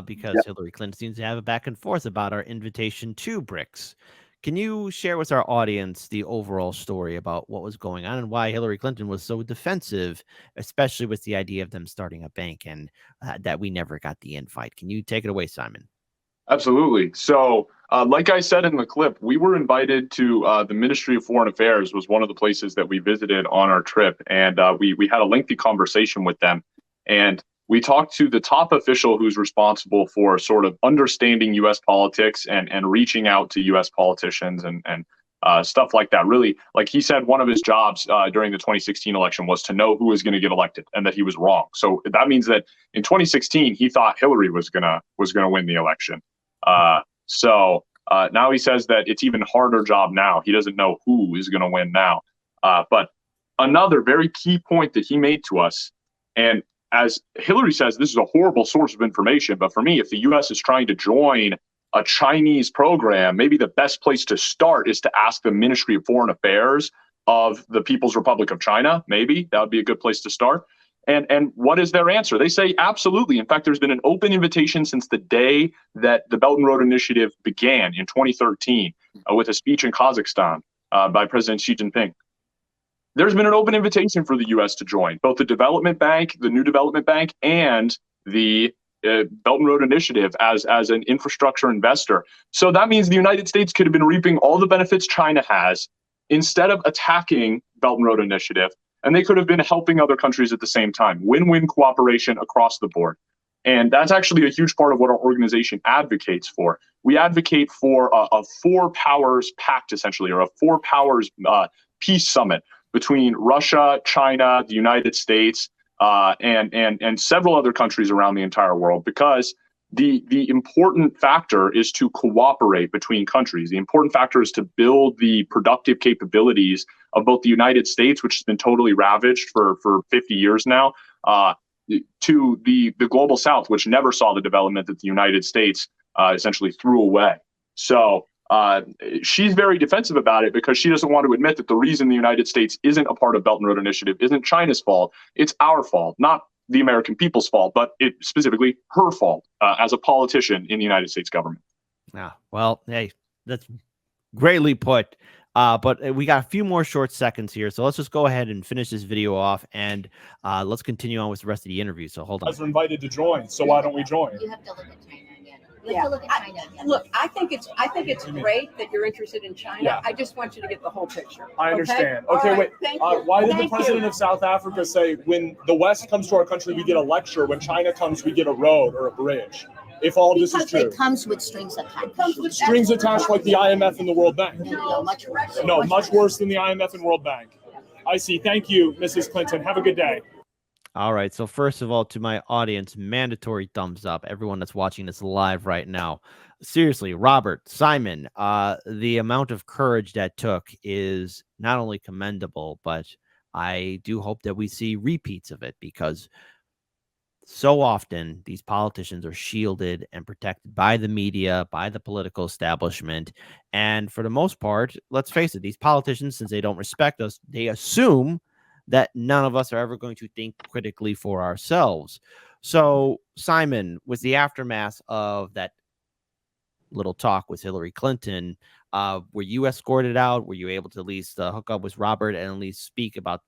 Because Hillary Clinton seems to have a back and forth about our invitation to BRICS. Can you share with our audience the overall story about what was going on and why Hillary Clinton was so defensive, especially with the idea of them starting a bank and that we never got the invite? Can you take it away, Simon? Absolutely. So, like I said in the clip, we were invited to the Ministry of Foreign Affairs was one of the places that we visited on our trip. And we had a lengthy conversation with them. And we talked to the top official who's responsible for sort of understanding U.S. politics and reaching out to U.S. politicians and stuff like that. Really, like he said, one of his jobs during the 2016 election was to know who was going to get elected and that he was wrong. So that means that in 2016, he thought Hillary was gonna win the election. So now he says that it's even harder job now. He doesn't know who is going to win now. But another very key point that he made to us, and as Hillary says, this is a horrible source of information. But for me, if the U.S. is trying to join a Chinese program, maybe the best place to start is to ask the Ministry of Foreign Affairs of the People's Republic of China. Maybe that would be a good place to start. And what is their answer? They say absolutely. In fact, there's been an open invitation since the day that the Belt and Road Initiative began in 2013 with a speech in Kazakhstan by President Xi Jinping. There's been an open invitation for the U.S. to join both the Development Bank, the New Development Bank, and the Belt and Road Initiative as an infrastructure investor. So that means the United States could have been reaping all the benefits China has instead of attacking Belt and Road Initiative. And they could have been helping other countries at the same time. Win-win cooperation across the board. And that's actually a huge part of what our organization advocates for. We advocate for a four powers pact, essentially, or a four powers peace summit between Russia, China, the United States, and several other countries around the entire world, because the important factor is to cooperate between countries. The important factor is to build the productive capabilities of both the United States, which has been totally ravaged for 50 years now, to the global South, which never saw the development that the United States essentially threw away. So she's very defensive about it because she doesn't want to admit that the reason the United States isn't a part of Belt and Road Initiative isn't China's fault. It's our fault, not the American people's fault, but it specifically her fault as a politician in the United States government. Yeah, well, hey, that's greatly put. But we got a few more short seconds here, so let's just go ahead and finish this video off, and let's continue on with the rest of the interview. So hold on. You guys are invited to join, so why don't we join? You have to look at China again. You have to look at China again. Look, I think it's great that you're interested in China. Yeah. I just want you to get the whole picture. I understand. Okay, Okay, right, wait. thank you. Why did the Thank president you. of South Africa say when the West comes to our country, we get a lecture, when China comes, we get a road or a bridge? If all this is Because true. it comes with strings attached. Strings attached like the IMF and the World Bank. No, much worse. No, much worse than the IMF and World Bank. I see. Thank you, Mrs. Clinton. Have a good day. All right. So first of all, to my audience, mandatory thumbs up. Everyone that's watching this live right now. Seriously, Robert, Simon, the amount of courage that took is not only commendable, but I do hope that we see repeats of it, because so often these politicians are shielded and protected by the media, by the political establishment. And for the most part, let's face it, these politicians, since they don't respect us, they assume that none of us are ever going to think critically for ourselves. So, Simon, with the aftermath of that little talk with Hillary Clinton, were you escorted out? Were you able to at least hook up with Robert and at least speak about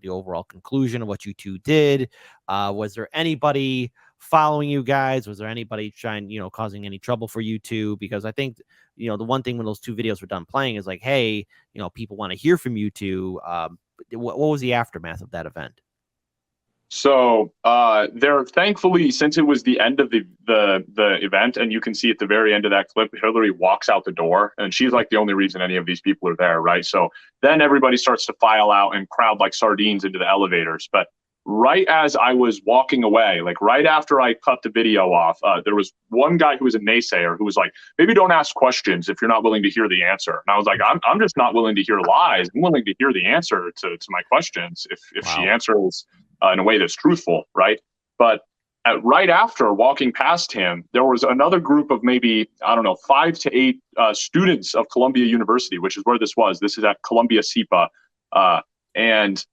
the overall conclusion of what you two did? Was there anybody following you guys? Was there anybody trying, causing any trouble for you two? Because I think, the one thing when those two videos were done playing is like, hey, people want to hear from you two. What was the aftermath of that event? So there, thankfully, since it was the end of the event, and you can see at the very end of that clip, Hillary walks out the door, and she's like the only reason any of these people are there, right? So then everybody starts to file out and crowd like sardines into the elevators. But right as I was walking away, like right after I cut the video off, there was one guy who was a naysayer who was like, maybe don't ask questions if you're not willing to hear the answer. And I was like, I'm just not willing to hear lies. I'm willing to hear the answer to my questions if she answers in a way that's truthful, right? But right after walking past him, there was another group of maybe, I don't know, 5 to 8 students of Columbia University, which is where this was. This is at Columbia SIPA. And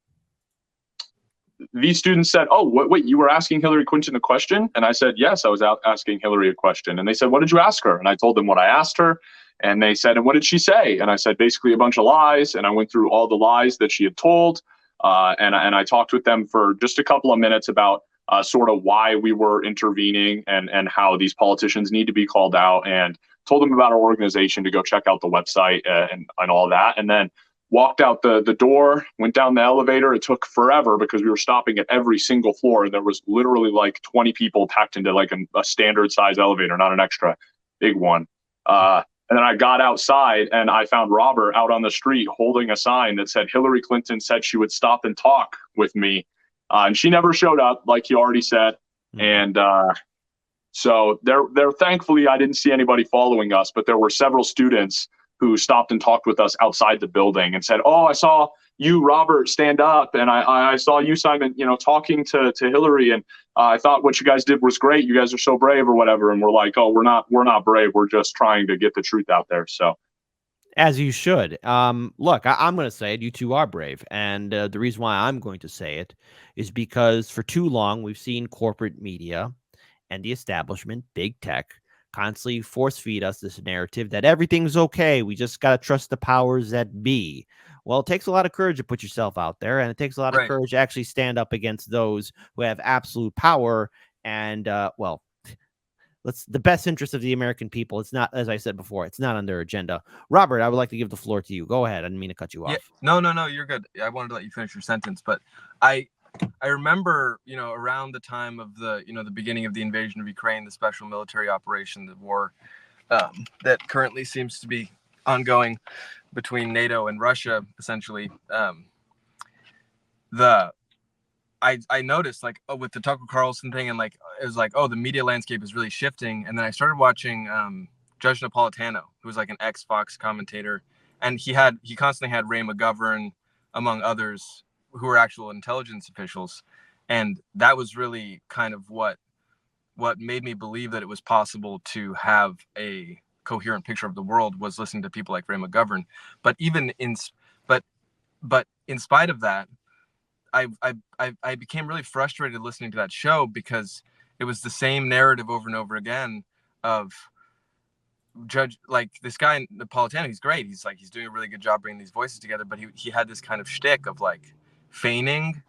these students said, oh, wait, you were asking Hillary Clinton a question? And I said, yes, I was asking Hillary a question. And they said, what did you ask her? And I told them what I asked her. And they said, and what did she say? And I said, basically a bunch of lies. And I went through all the lies that she had told. And I talked with them for just a couple of minutes about sort of why we were intervening and how these politicians need to be called out, and told them about our organization to go check out the website and all that. And then walked out the door, went down the elevator. It took forever because we were stopping at every single floor. And there was literally like 20 people packed into like a standard size elevator, not an extra big one. And then I got outside and I found Robert out on the street holding a sign that said, Hillary Clinton said she would stop and talk with me. And she never showed up, like you already said. And so there, thankfully, I didn't see anybody following us, but there were several students who stopped and talked with us outside the building and said, oh, I saw you, Robert, stand up. And I saw you, Simon, talking to Hillary. And I thought what you guys did was great. You guys are so brave or whatever. And we're like, oh, we're not brave. We're just trying to get the truth out there. So. As you should. Look, I'm going to say it. You two are brave. And the reason why I'm going to say it is because for too long, we've seen corporate media and the establishment, big tech, constantly force feed us this narrative that everything's okay. We just got to trust the powers that be. Well, it takes a lot of courage to put yourself out there, and it takes a lot of courage to actually stand up against those who have absolute power. And, the best interest of the American people. It's not, as I said before, it's not on their agenda. Robert, I would like to give the floor to you. Go ahead. I didn't mean to cut you off. No, you're good. I wanted to let you finish your sentence, but I remember, around the time of the beginning of the invasion of Ukraine, the special military operation, the war that currently seems to be ongoing between NATO and Russia, essentially. I noticed with the Tucker Carlson thing, and it was like, oh, the media landscape is really shifting. And then I started watching Judge Napolitano, who was like an ex-Fox commentator, and he constantly had Ray McGovern, among others, who were actual intelligence officials. And that was really kind of what made me believe that it was possible to have a coherent picture of the world, was listening to people like Ray McGovern. But even in spite of that, I became really frustrated listening to that show, because it was the same narrative over and over again of this guy Napolitano. He's great. He's doing a really good job bringing these voices together, but he had this kind of shtick of feigning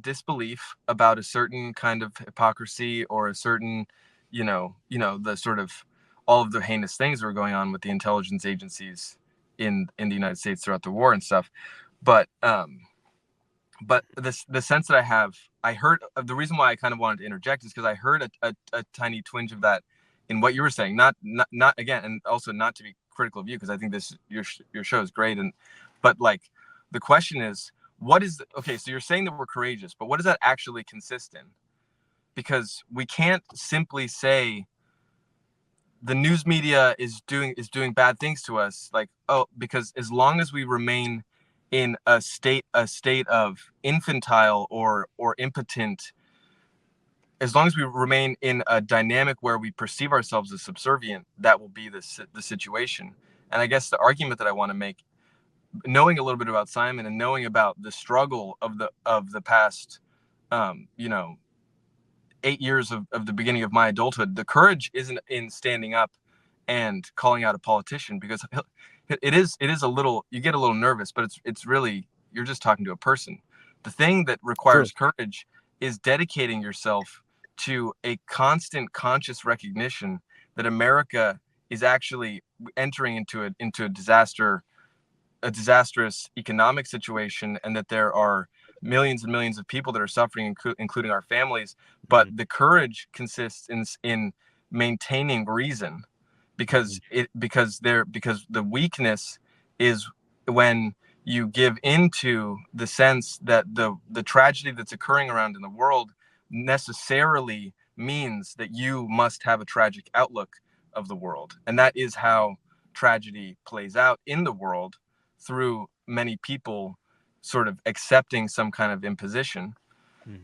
disbelief about a certain kind of hypocrisy, or a certain, the sort of all of the heinous things that were going on with the intelligence agencies in the United States throughout the war and stuff. But the sense that I heard, the reason why I kind of wanted to interject is because I heard a tiny twinge of that in what you were saying. Not again, and also not to be critical of you, because I think your show is great. But the question is, okay, so you're saying that we're courageous, but what does that actually consist in? Because we can't simply say the news media is doing bad things to us, because as long as we remain in a state of infantile or impotent, as long as we remain in a dynamic where we perceive ourselves as subservient, that will be the situation. And I guess the argument that I want to make, knowing a little bit about Simon and knowing about the struggle of the past 8 years of the beginning of my adulthood, the courage isn't in standing up and calling out a politician, because it is a little, you get a little nervous, but it's really, you're just talking to a person. The thing that requires courage is dedicating yourself to a constant conscious recognition that America is actually entering into a disastrous economic situation, and that there are millions and millions of people that are suffering, including our families. But the courage consists in maintaining reason, because the weakness is when you give into the sense that the tragedy that's occurring around in the world necessarily means that you must have a tragic outlook of the world. And that is how tragedy plays out in the world, through many people sort of accepting some kind of imposition.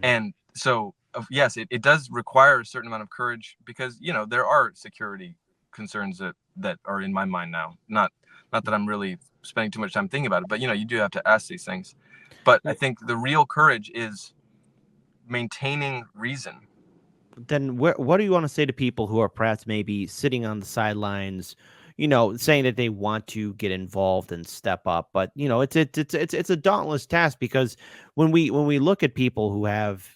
And so, yes, it does require a certain amount of courage, because, you know, there are security concerns that are in my mind now. Not that I'm really spending too much time thinking about it, but, you know, you do have to ask these things. But I think the real courage is maintaining reason. Then what do you want to say to people who are perhaps maybe sitting on the sidelines, you know, saying that they want to get involved and step up, but, you know, it's a dauntless task, because when we look at people who have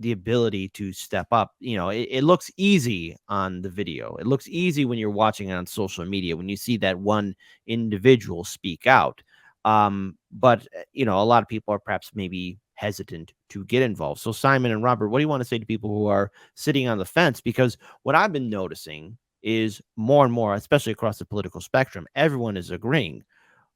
the ability to step up, you know, it looks easy on the video. It looks easy when you're watching it on social media, when you see that one individual speak out. But, you know, a lot of people are perhaps maybe hesitant to get involved. So Simon and Robert, what do you want to say to people who are sitting on the fence? Because what I've been noticing is more and more, especially across the political spectrum, everyone is agreeing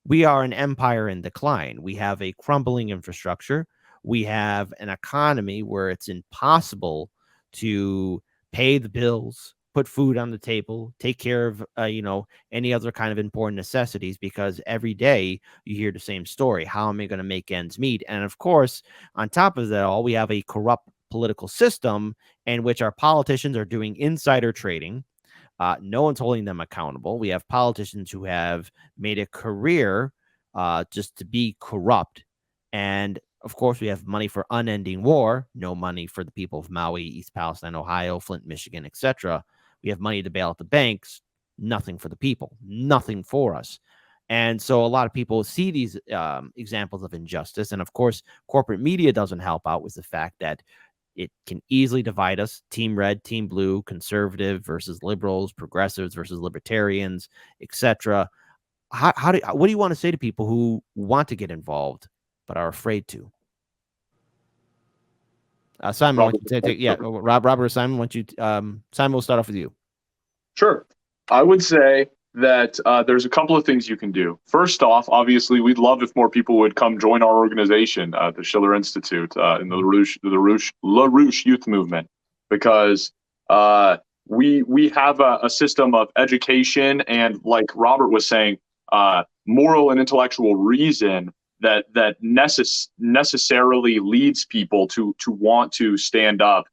we are an empire in decline. We have a crumbling infrastructure. We have an economy where it's impossible to pay the bills, put food on the table, take care of, you know, any other kind of important necessities, because every day you hear the same story. How am I going to make ends meet? And of course, on top of that all, we have a corrupt political system in which our politicians are doing insider trading. No one's holding them accountable. We have politicians who have made a career just to be corrupt. And of course, we have money for unending war, no money for the people of Maui, East Palestine, Ohio, Flint, Michigan, etc. We have money to bail out the banks, nothing for the people, nothing for us. And so a lot of people see these examples of injustice. And of course, corporate media doesn't help out with the fact that it can easily divide us: team red, team blue, conservative versus liberals, progressives versus libertarians, etc. What do you want to say to people who want to get involved but are afraid to? Simon, Robert or Simon, Simon, we'll start off with you. Sure. I would say that there's a couple of things you can do. First off, obviously, we'd love if more people would come join our organization, the Schiller Institute, in the LaRouche Youth Movement, because we have a system of education and, like Robert was saying, moral and intellectual reason that necessarily leads people to want to stand up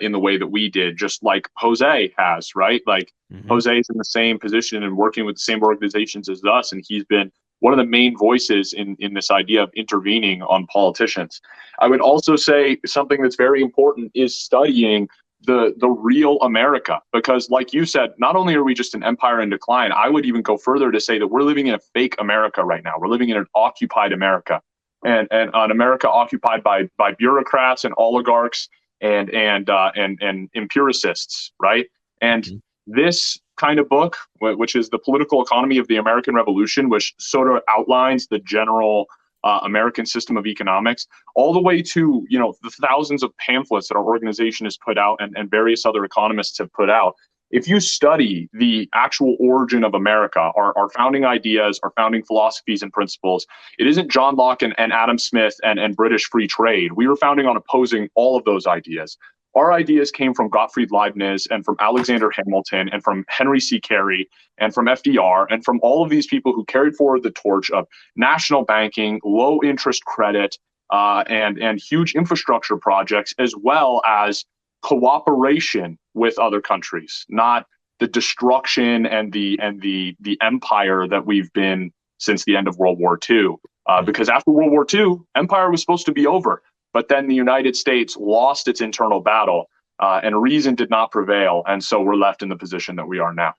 in the way that we did, just like Jose has, right? Like Jose's in the same position and working with the same organizations as us, and he's been one of the main voices in this idea of intervening on politicians. I would also say something that's very important is studying the real America, because like you said, not only are we just an empire in decline, I would even go further to say that we're living in a fake America right now. We're living in an occupied America, and an America occupied by bureaucrats and oligarchs and empiricists, right? And this kind of book, which is The Political Economy of the American Revolution, which sort of outlines the general American system of economics, all the way to, you know, the thousands of pamphlets that our organization has put out and various other economists have put out. If you study the actual origin of America, our founding ideas, our founding philosophies and principles, it isn't John Locke and Adam Smith and British free trade. We were founding on opposing all of those ideas. Our ideas came from Gottfried Leibniz and from Alexander Hamilton and from Henry C. Carey and from FDR and from all of these people who carried forward the torch of national banking, low interest credit, and huge infrastructure projects, as well as cooperation with other countries, not the destruction and the empire that we've been since the end of World War II. Because after World War II, empire was supposed to be over. But then the United States lost its internal battle, and reason did not prevail. And so we're left in the position that we are now.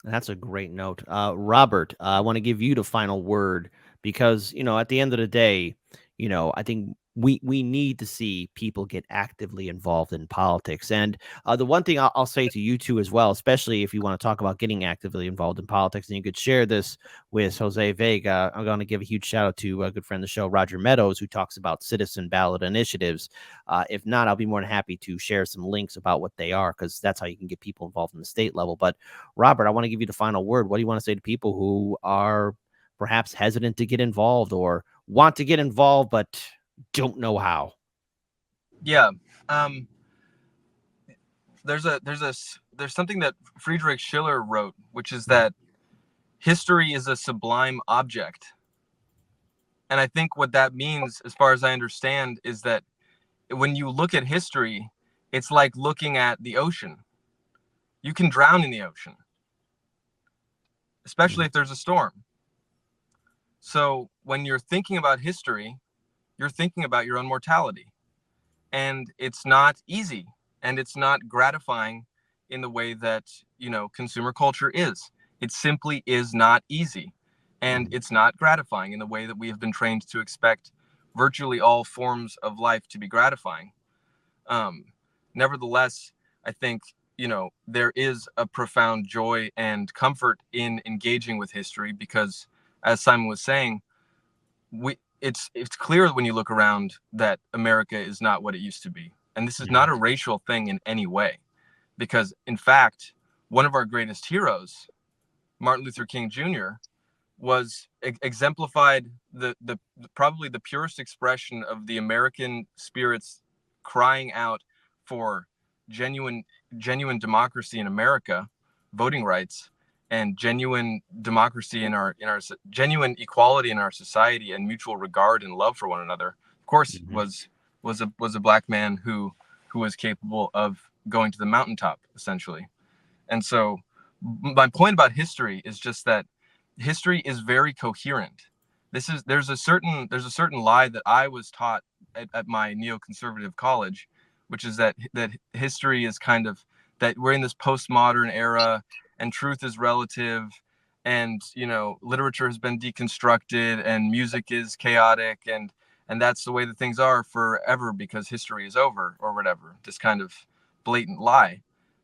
That's a great note. Robert, I want to give you the final word, because, you know, at the end of the day, you know, I think we need to see people get actively involved in politics. And the one thing I'll say to you two as well, especially if you want to talk about getting actively involved in politics, and you could share this with Jose Vega, I'm going to give a huge shout out to a good friend of the show, Roger Meadows, who talks about citizen ballot initiatives. If not, I'll be more than happy to share some links about what they are, because that's how you can get people involved in the state level. But Robert, I want to give you the final word. What do you want to say to people who are perhaps hesitant to get involved or want to get involved but don't know how? Yeah. There's something that Friedrich Schiller wrote, which is that history is a sublime object. And I think what that means, as far as I understand, is that when you look at history, it's like looking at the ocean. You can drown in the ocean, especially if there's a storm. So when you're thinking about history, you're thinking about your own mortality. And it's not easy, and it's not gratifying in the way that, consumer culture is. It simply is not easy. And it's not gratifying in the way that we have been trained to expect virtually all forms of life to be gratifying. Nevertheless, I think, there is a profound joy and comfort in engaging with history because, as Simon was saying, it's clear when you look around that America is not what it used to be. And this is not a racial thing in any way, because in fact, one of our greatest heroes, Martin Luther King Jr., was exemplified probably the purest expression of the American spirit's crying out for genuine democracy in America, voting rights, and genuine democracy in our genuine equality in our society, and mutual regard and love for one another. Of course, was a black man who was capable of going to the mountaintop, essentially. And so my point about history is just that history is very coherent. There's a certain lie that I was taught at my neoconservative college, which is that history is kind of that we're in this postmodern era and truth is relative, and literature has been deconstructed and music is chaotic, and that's the way that things are forever because history is over, or whatever, this kind of blatant lie.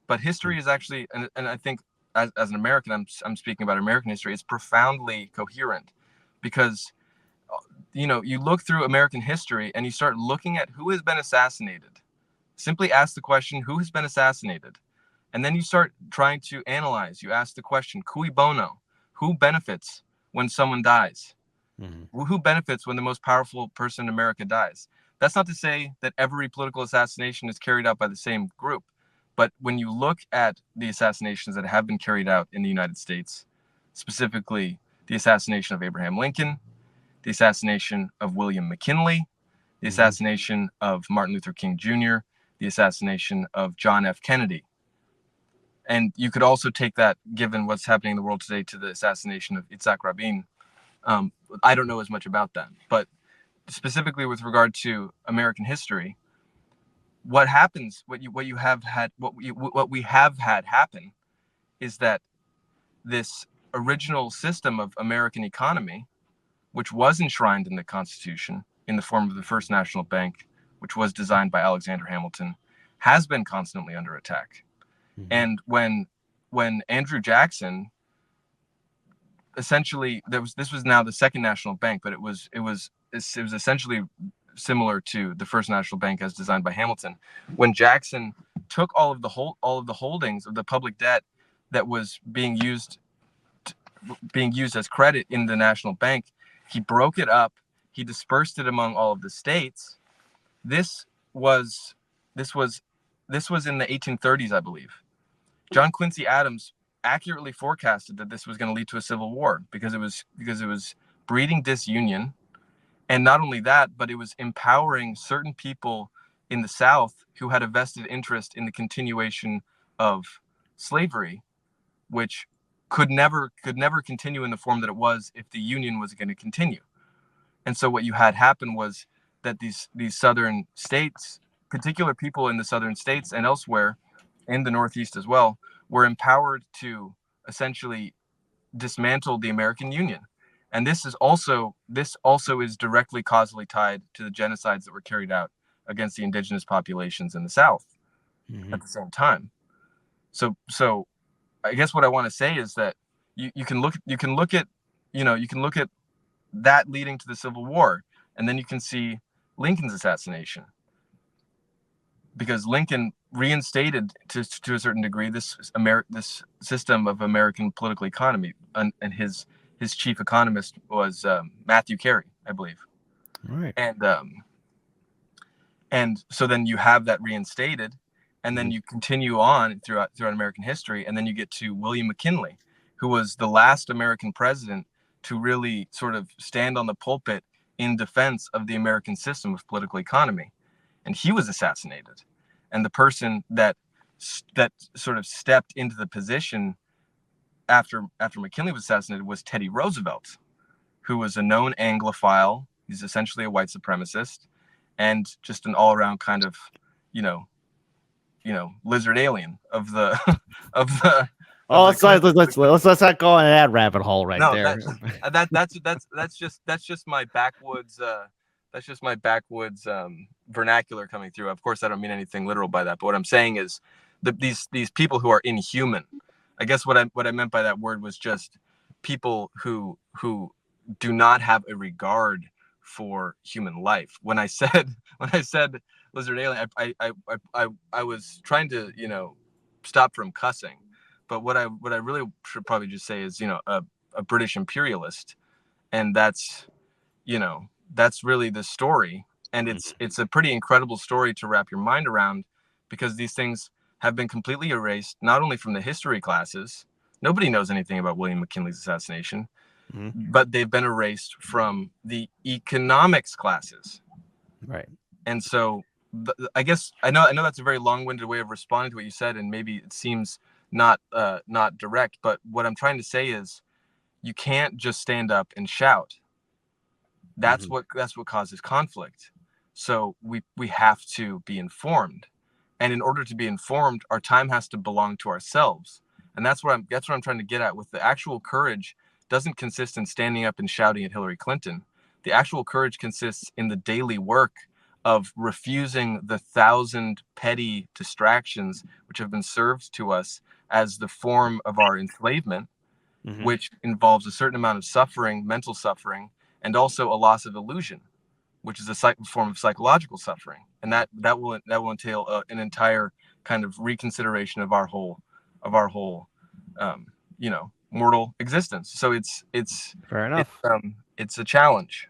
But history is actually, and I think as an American, I'm speaking about American history, it's profoundly coherent, because you look through American history and you start looking at who has been assassinated. Simply ask the question, who has been assassinated? And then you start trying to analyze. You ask the question, cui bono? Who benefits when someone dies? Who benefits when the most powerful person in America dies? That's not to say that every political assassination is carried out by the same group. But when you look at the assassinations that have been carried out in the United States, specifically the assassination of Abraham Lincoln, the assassination of William McKinley, the assassination of Martin Luther King Jr., the assassination of John F. Kennedy. And you could also take that, given what's happening in the world today, to the assassination of Yitzhak Rabin. I don't know as much about that, but specifically with regard to American history, what happens, what we have had happen, is that this original system of American economy, which was enshrined in the Constitution in the form of the First National Bank, which was designed by Alexander Hamilton, has been constantly under attack. And when Andrew Jackson, essentially, this was now the Second National Bank, but it was essentially similar to the First National Bank as designed by Hamilton. When Jackson took all of the holdings of the public debt that was being used as credit in the National Bank, he broke it up. He dispersed it among all of the states. This was in the 1830s, I believe. John Quincy Adams accurately forecasted that this was going to lead to a civil war because it was breeding disunion. And not only that, but it was empowering certain people in the South who had a vested interest in the continuation of slavery, which could never continue in the form that it was if the Union was going to continue. And so what you had happen was that these southern states, particular people in the southern states and elsewhere, in the Northeast as well, were empowered to essentially dismantle the American Union. And this also is directly causally tied to the genocides that were carried out against the indigenous populations in the South at the same time. So I guess what I want to say is that you can look at that leading to the Civil War, and then you can see Lincoln's assassination, because Lincoln reinstated to a certain degree this system of American political economy, and his chief economist was Matthew Carey, I believe. All right. And so then you have that reinstated, and then you continue on throughout American history, and then you get to William McKinley, who was the last American president to really sort of stand on the pulpit in defense of the American system of political economy, and he was assassinated. And the person that sort of stepped into the position after McKinley was assassinated was Teddy Roosevelt, who was a known Anglophile. He's essentially a white supremacist and just an all-around kind of, lizard alien of the let's not go into that rabbit hole there. That's just my backwoods. That's just my backwoods vernacular coming through. Of course, I don't mean anything literal by that. But what I'm saying is these people who are inhuman. I guess what I meant by that word was just people who do not have a for human life. When I said lizard alien, I was trying to stop from cussing, but what I really should probably just say is a British imperialist, and that's really the story, and it's a pretty incredible story to wrap your mind around, because these things have been completely erased, not only from the history classes. Nobody knows anything about William McKinley's assassination, but they've been erased from the economics classes. Right. And so I guess I know that's a very long-winded way of responding to what you said, and maybe it seems not direct, but what I'm trying to say is you can't just stand up and shout. That's what causes conflict. So we have to be informed. And in order to be informed, our time has to belong to ourselves. And that's what I'm trying to get at. With the actual courage doesn't consist in standing up and shouting at Hillary Clinton. The actual courage consists in the daily work of refusing the 1,000 petty distractions which have been served to us as the form of our enslavement, which involves a certain amount of suffering, mental suffering, and also a loss of illusion, which is a form of psychological suffering. And that will entail an entire kind of reconsideration of our whole mortal existence. So it's fair enough. It's a challenge.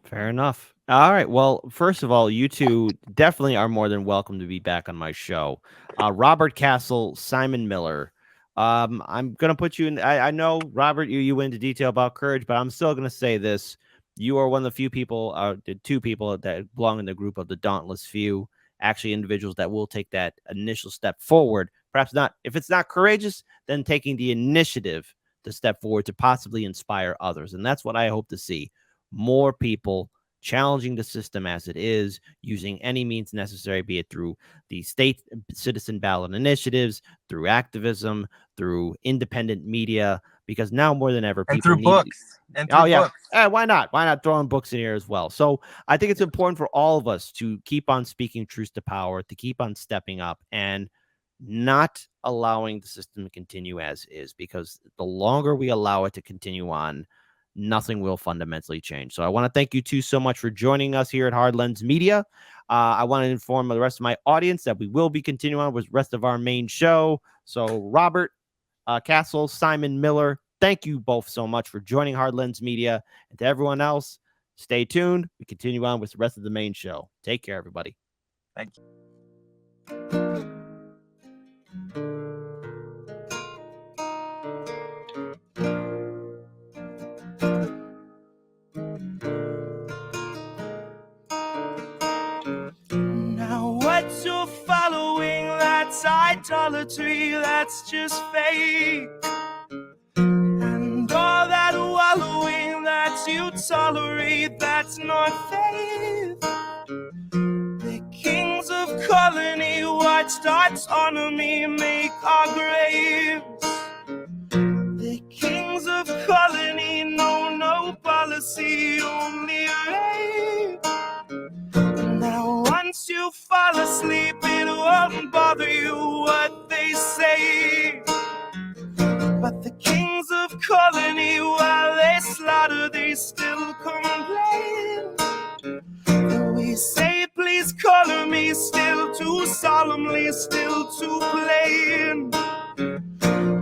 Fair enough. All right. Well, first of all, you two definitely are more than welcome to be back on my show. Robert Castle, Simon Miller. I'm gonna put you in. I know, Robert, you went into detail about courage, but I'm still gonna say this. You are one of the few people, the two people that belong in the group of the dauntless few, actually individuals that will take that initial step forward. Perhaps not, if it's not courageous, then taking the initiative to step forward to possibly inspire others. And that's what I hope to see. More people challenging the system as it is, using any means necessary, be it through the state citizen ballot initiatives, through activism, through independent media, because now more than ever, people need books. And through books. Why not? Why not throw in books in here as well? So I think it's important for all of us to keep on speaking truth to power, to keep on stepping up and not allowing the system to continue as is, because the longer we allow it to continue on, nothing will fundamentally change. So I want to thank you two so much for joining us here at Hard Lens Media. I want to inform the rest of my audience that we will be continuing on with the rest of our main show. So Robert Castle, Simon Miller, thank you both so much for joining Hard Lens Media. And to everyone else, stay tuned. We continue on with the rest of the main show. Take care, everybody. Thank you. Idolatry, that's just fake. And all that wallowing that you tolerate, that's not faith. The kings of colony watched autonomy make our graves. The kings of colony know no colony. While they slaughter, they still complain. We say, please color me, still too solemnly, still too plain.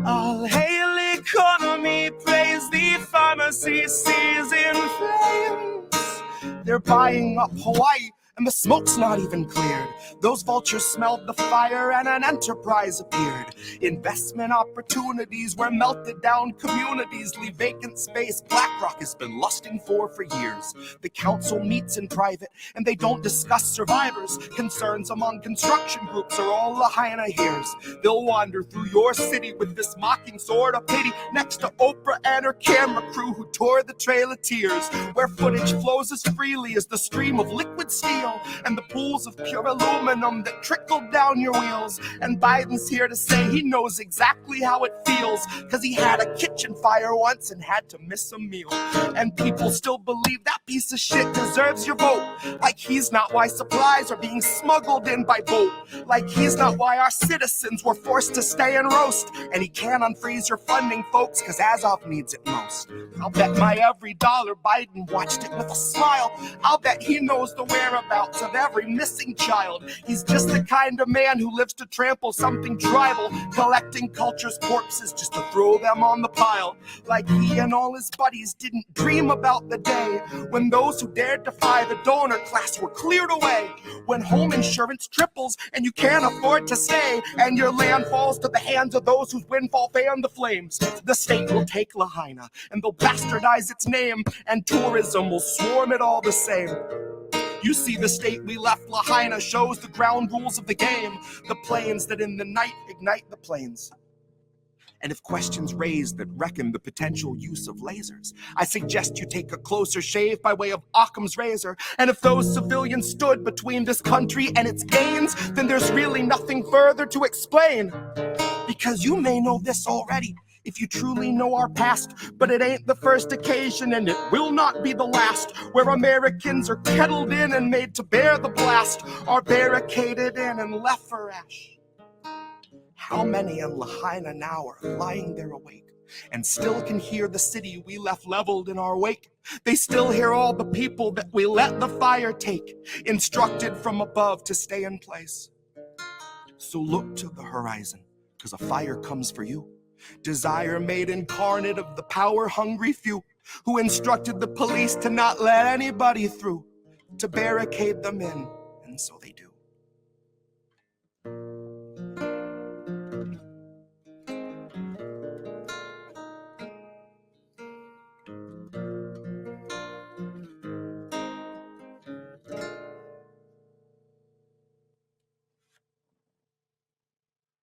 All hail economy, praise the pharmacy, seas in flames. They're buying up Hawaii, and the smoke's not even cleared. Those vultures smelled the fire and an enterprise appeared. Investment opportunities where melted down communities leave vacant space BlackRock has been lusting for years. The council meets in private and they don't discuss survivors. Concerns among construction groups are all Lahaina hears. They'll wander through your city with this mocking sword of pity next to Oprah and her camera crew who tore the Trail of Tears, where footage flows as freely as the stream of liquid steel and the pools of pure aluminum that trickle down your wheels. And Biden's here to say he knows exactly how it feels, cause he had a kitchen fire once and had to miss a meal. And people still believe that piece of shit deserves your vote, like he's not why supplies are being smuggled in by boat, like he's not why our citizens were forced to stay and roast. And he can't unfreeze your funding, folks, cause Azov needs it most. I'll bet my every dollar Biden watched it with a smile. I'll bet he knows the whereabouts of every missing child. He's just the kind of man who lives to trample something tribal, collecting culture's corpses just to throw them on the pile. Like he and all his buddies didn't dream about the day when those who dared defy the donor class were cleared away, when home insurance triples and you can't afford to stay, and your land falls to the hands of those whose windfall fan the flames. The state will take Lahaina and they'll bastardize its name, and tourism will swarm it all the same. You see, the state we left Lahaina shows the ground rules of the game, the planes that in the night ignite the planes. And if questions raised that reckon the potential use of lasers, I suggest you take a closer shave by way of Occam's razor. And if those civilians stood between this country and its gains, then there's really nothing further to explain. Because you may know this already, if you truly know our past, but it ain't the first occasion and it will not be the last where Americans are kettled in and made to bear the blast, are barricaded in and left for ash. How many in Lahaina now are lying there awake and still can hear the city we left leveled in our wake? They still hear all the people that we let the fire take, instructed from above to stay in place. So look to the horizon, 'cause a fire comes for you. Desire made incarnate of the power-hungry few who instructed the police to not let anybody through, to barricade them in, and so they do.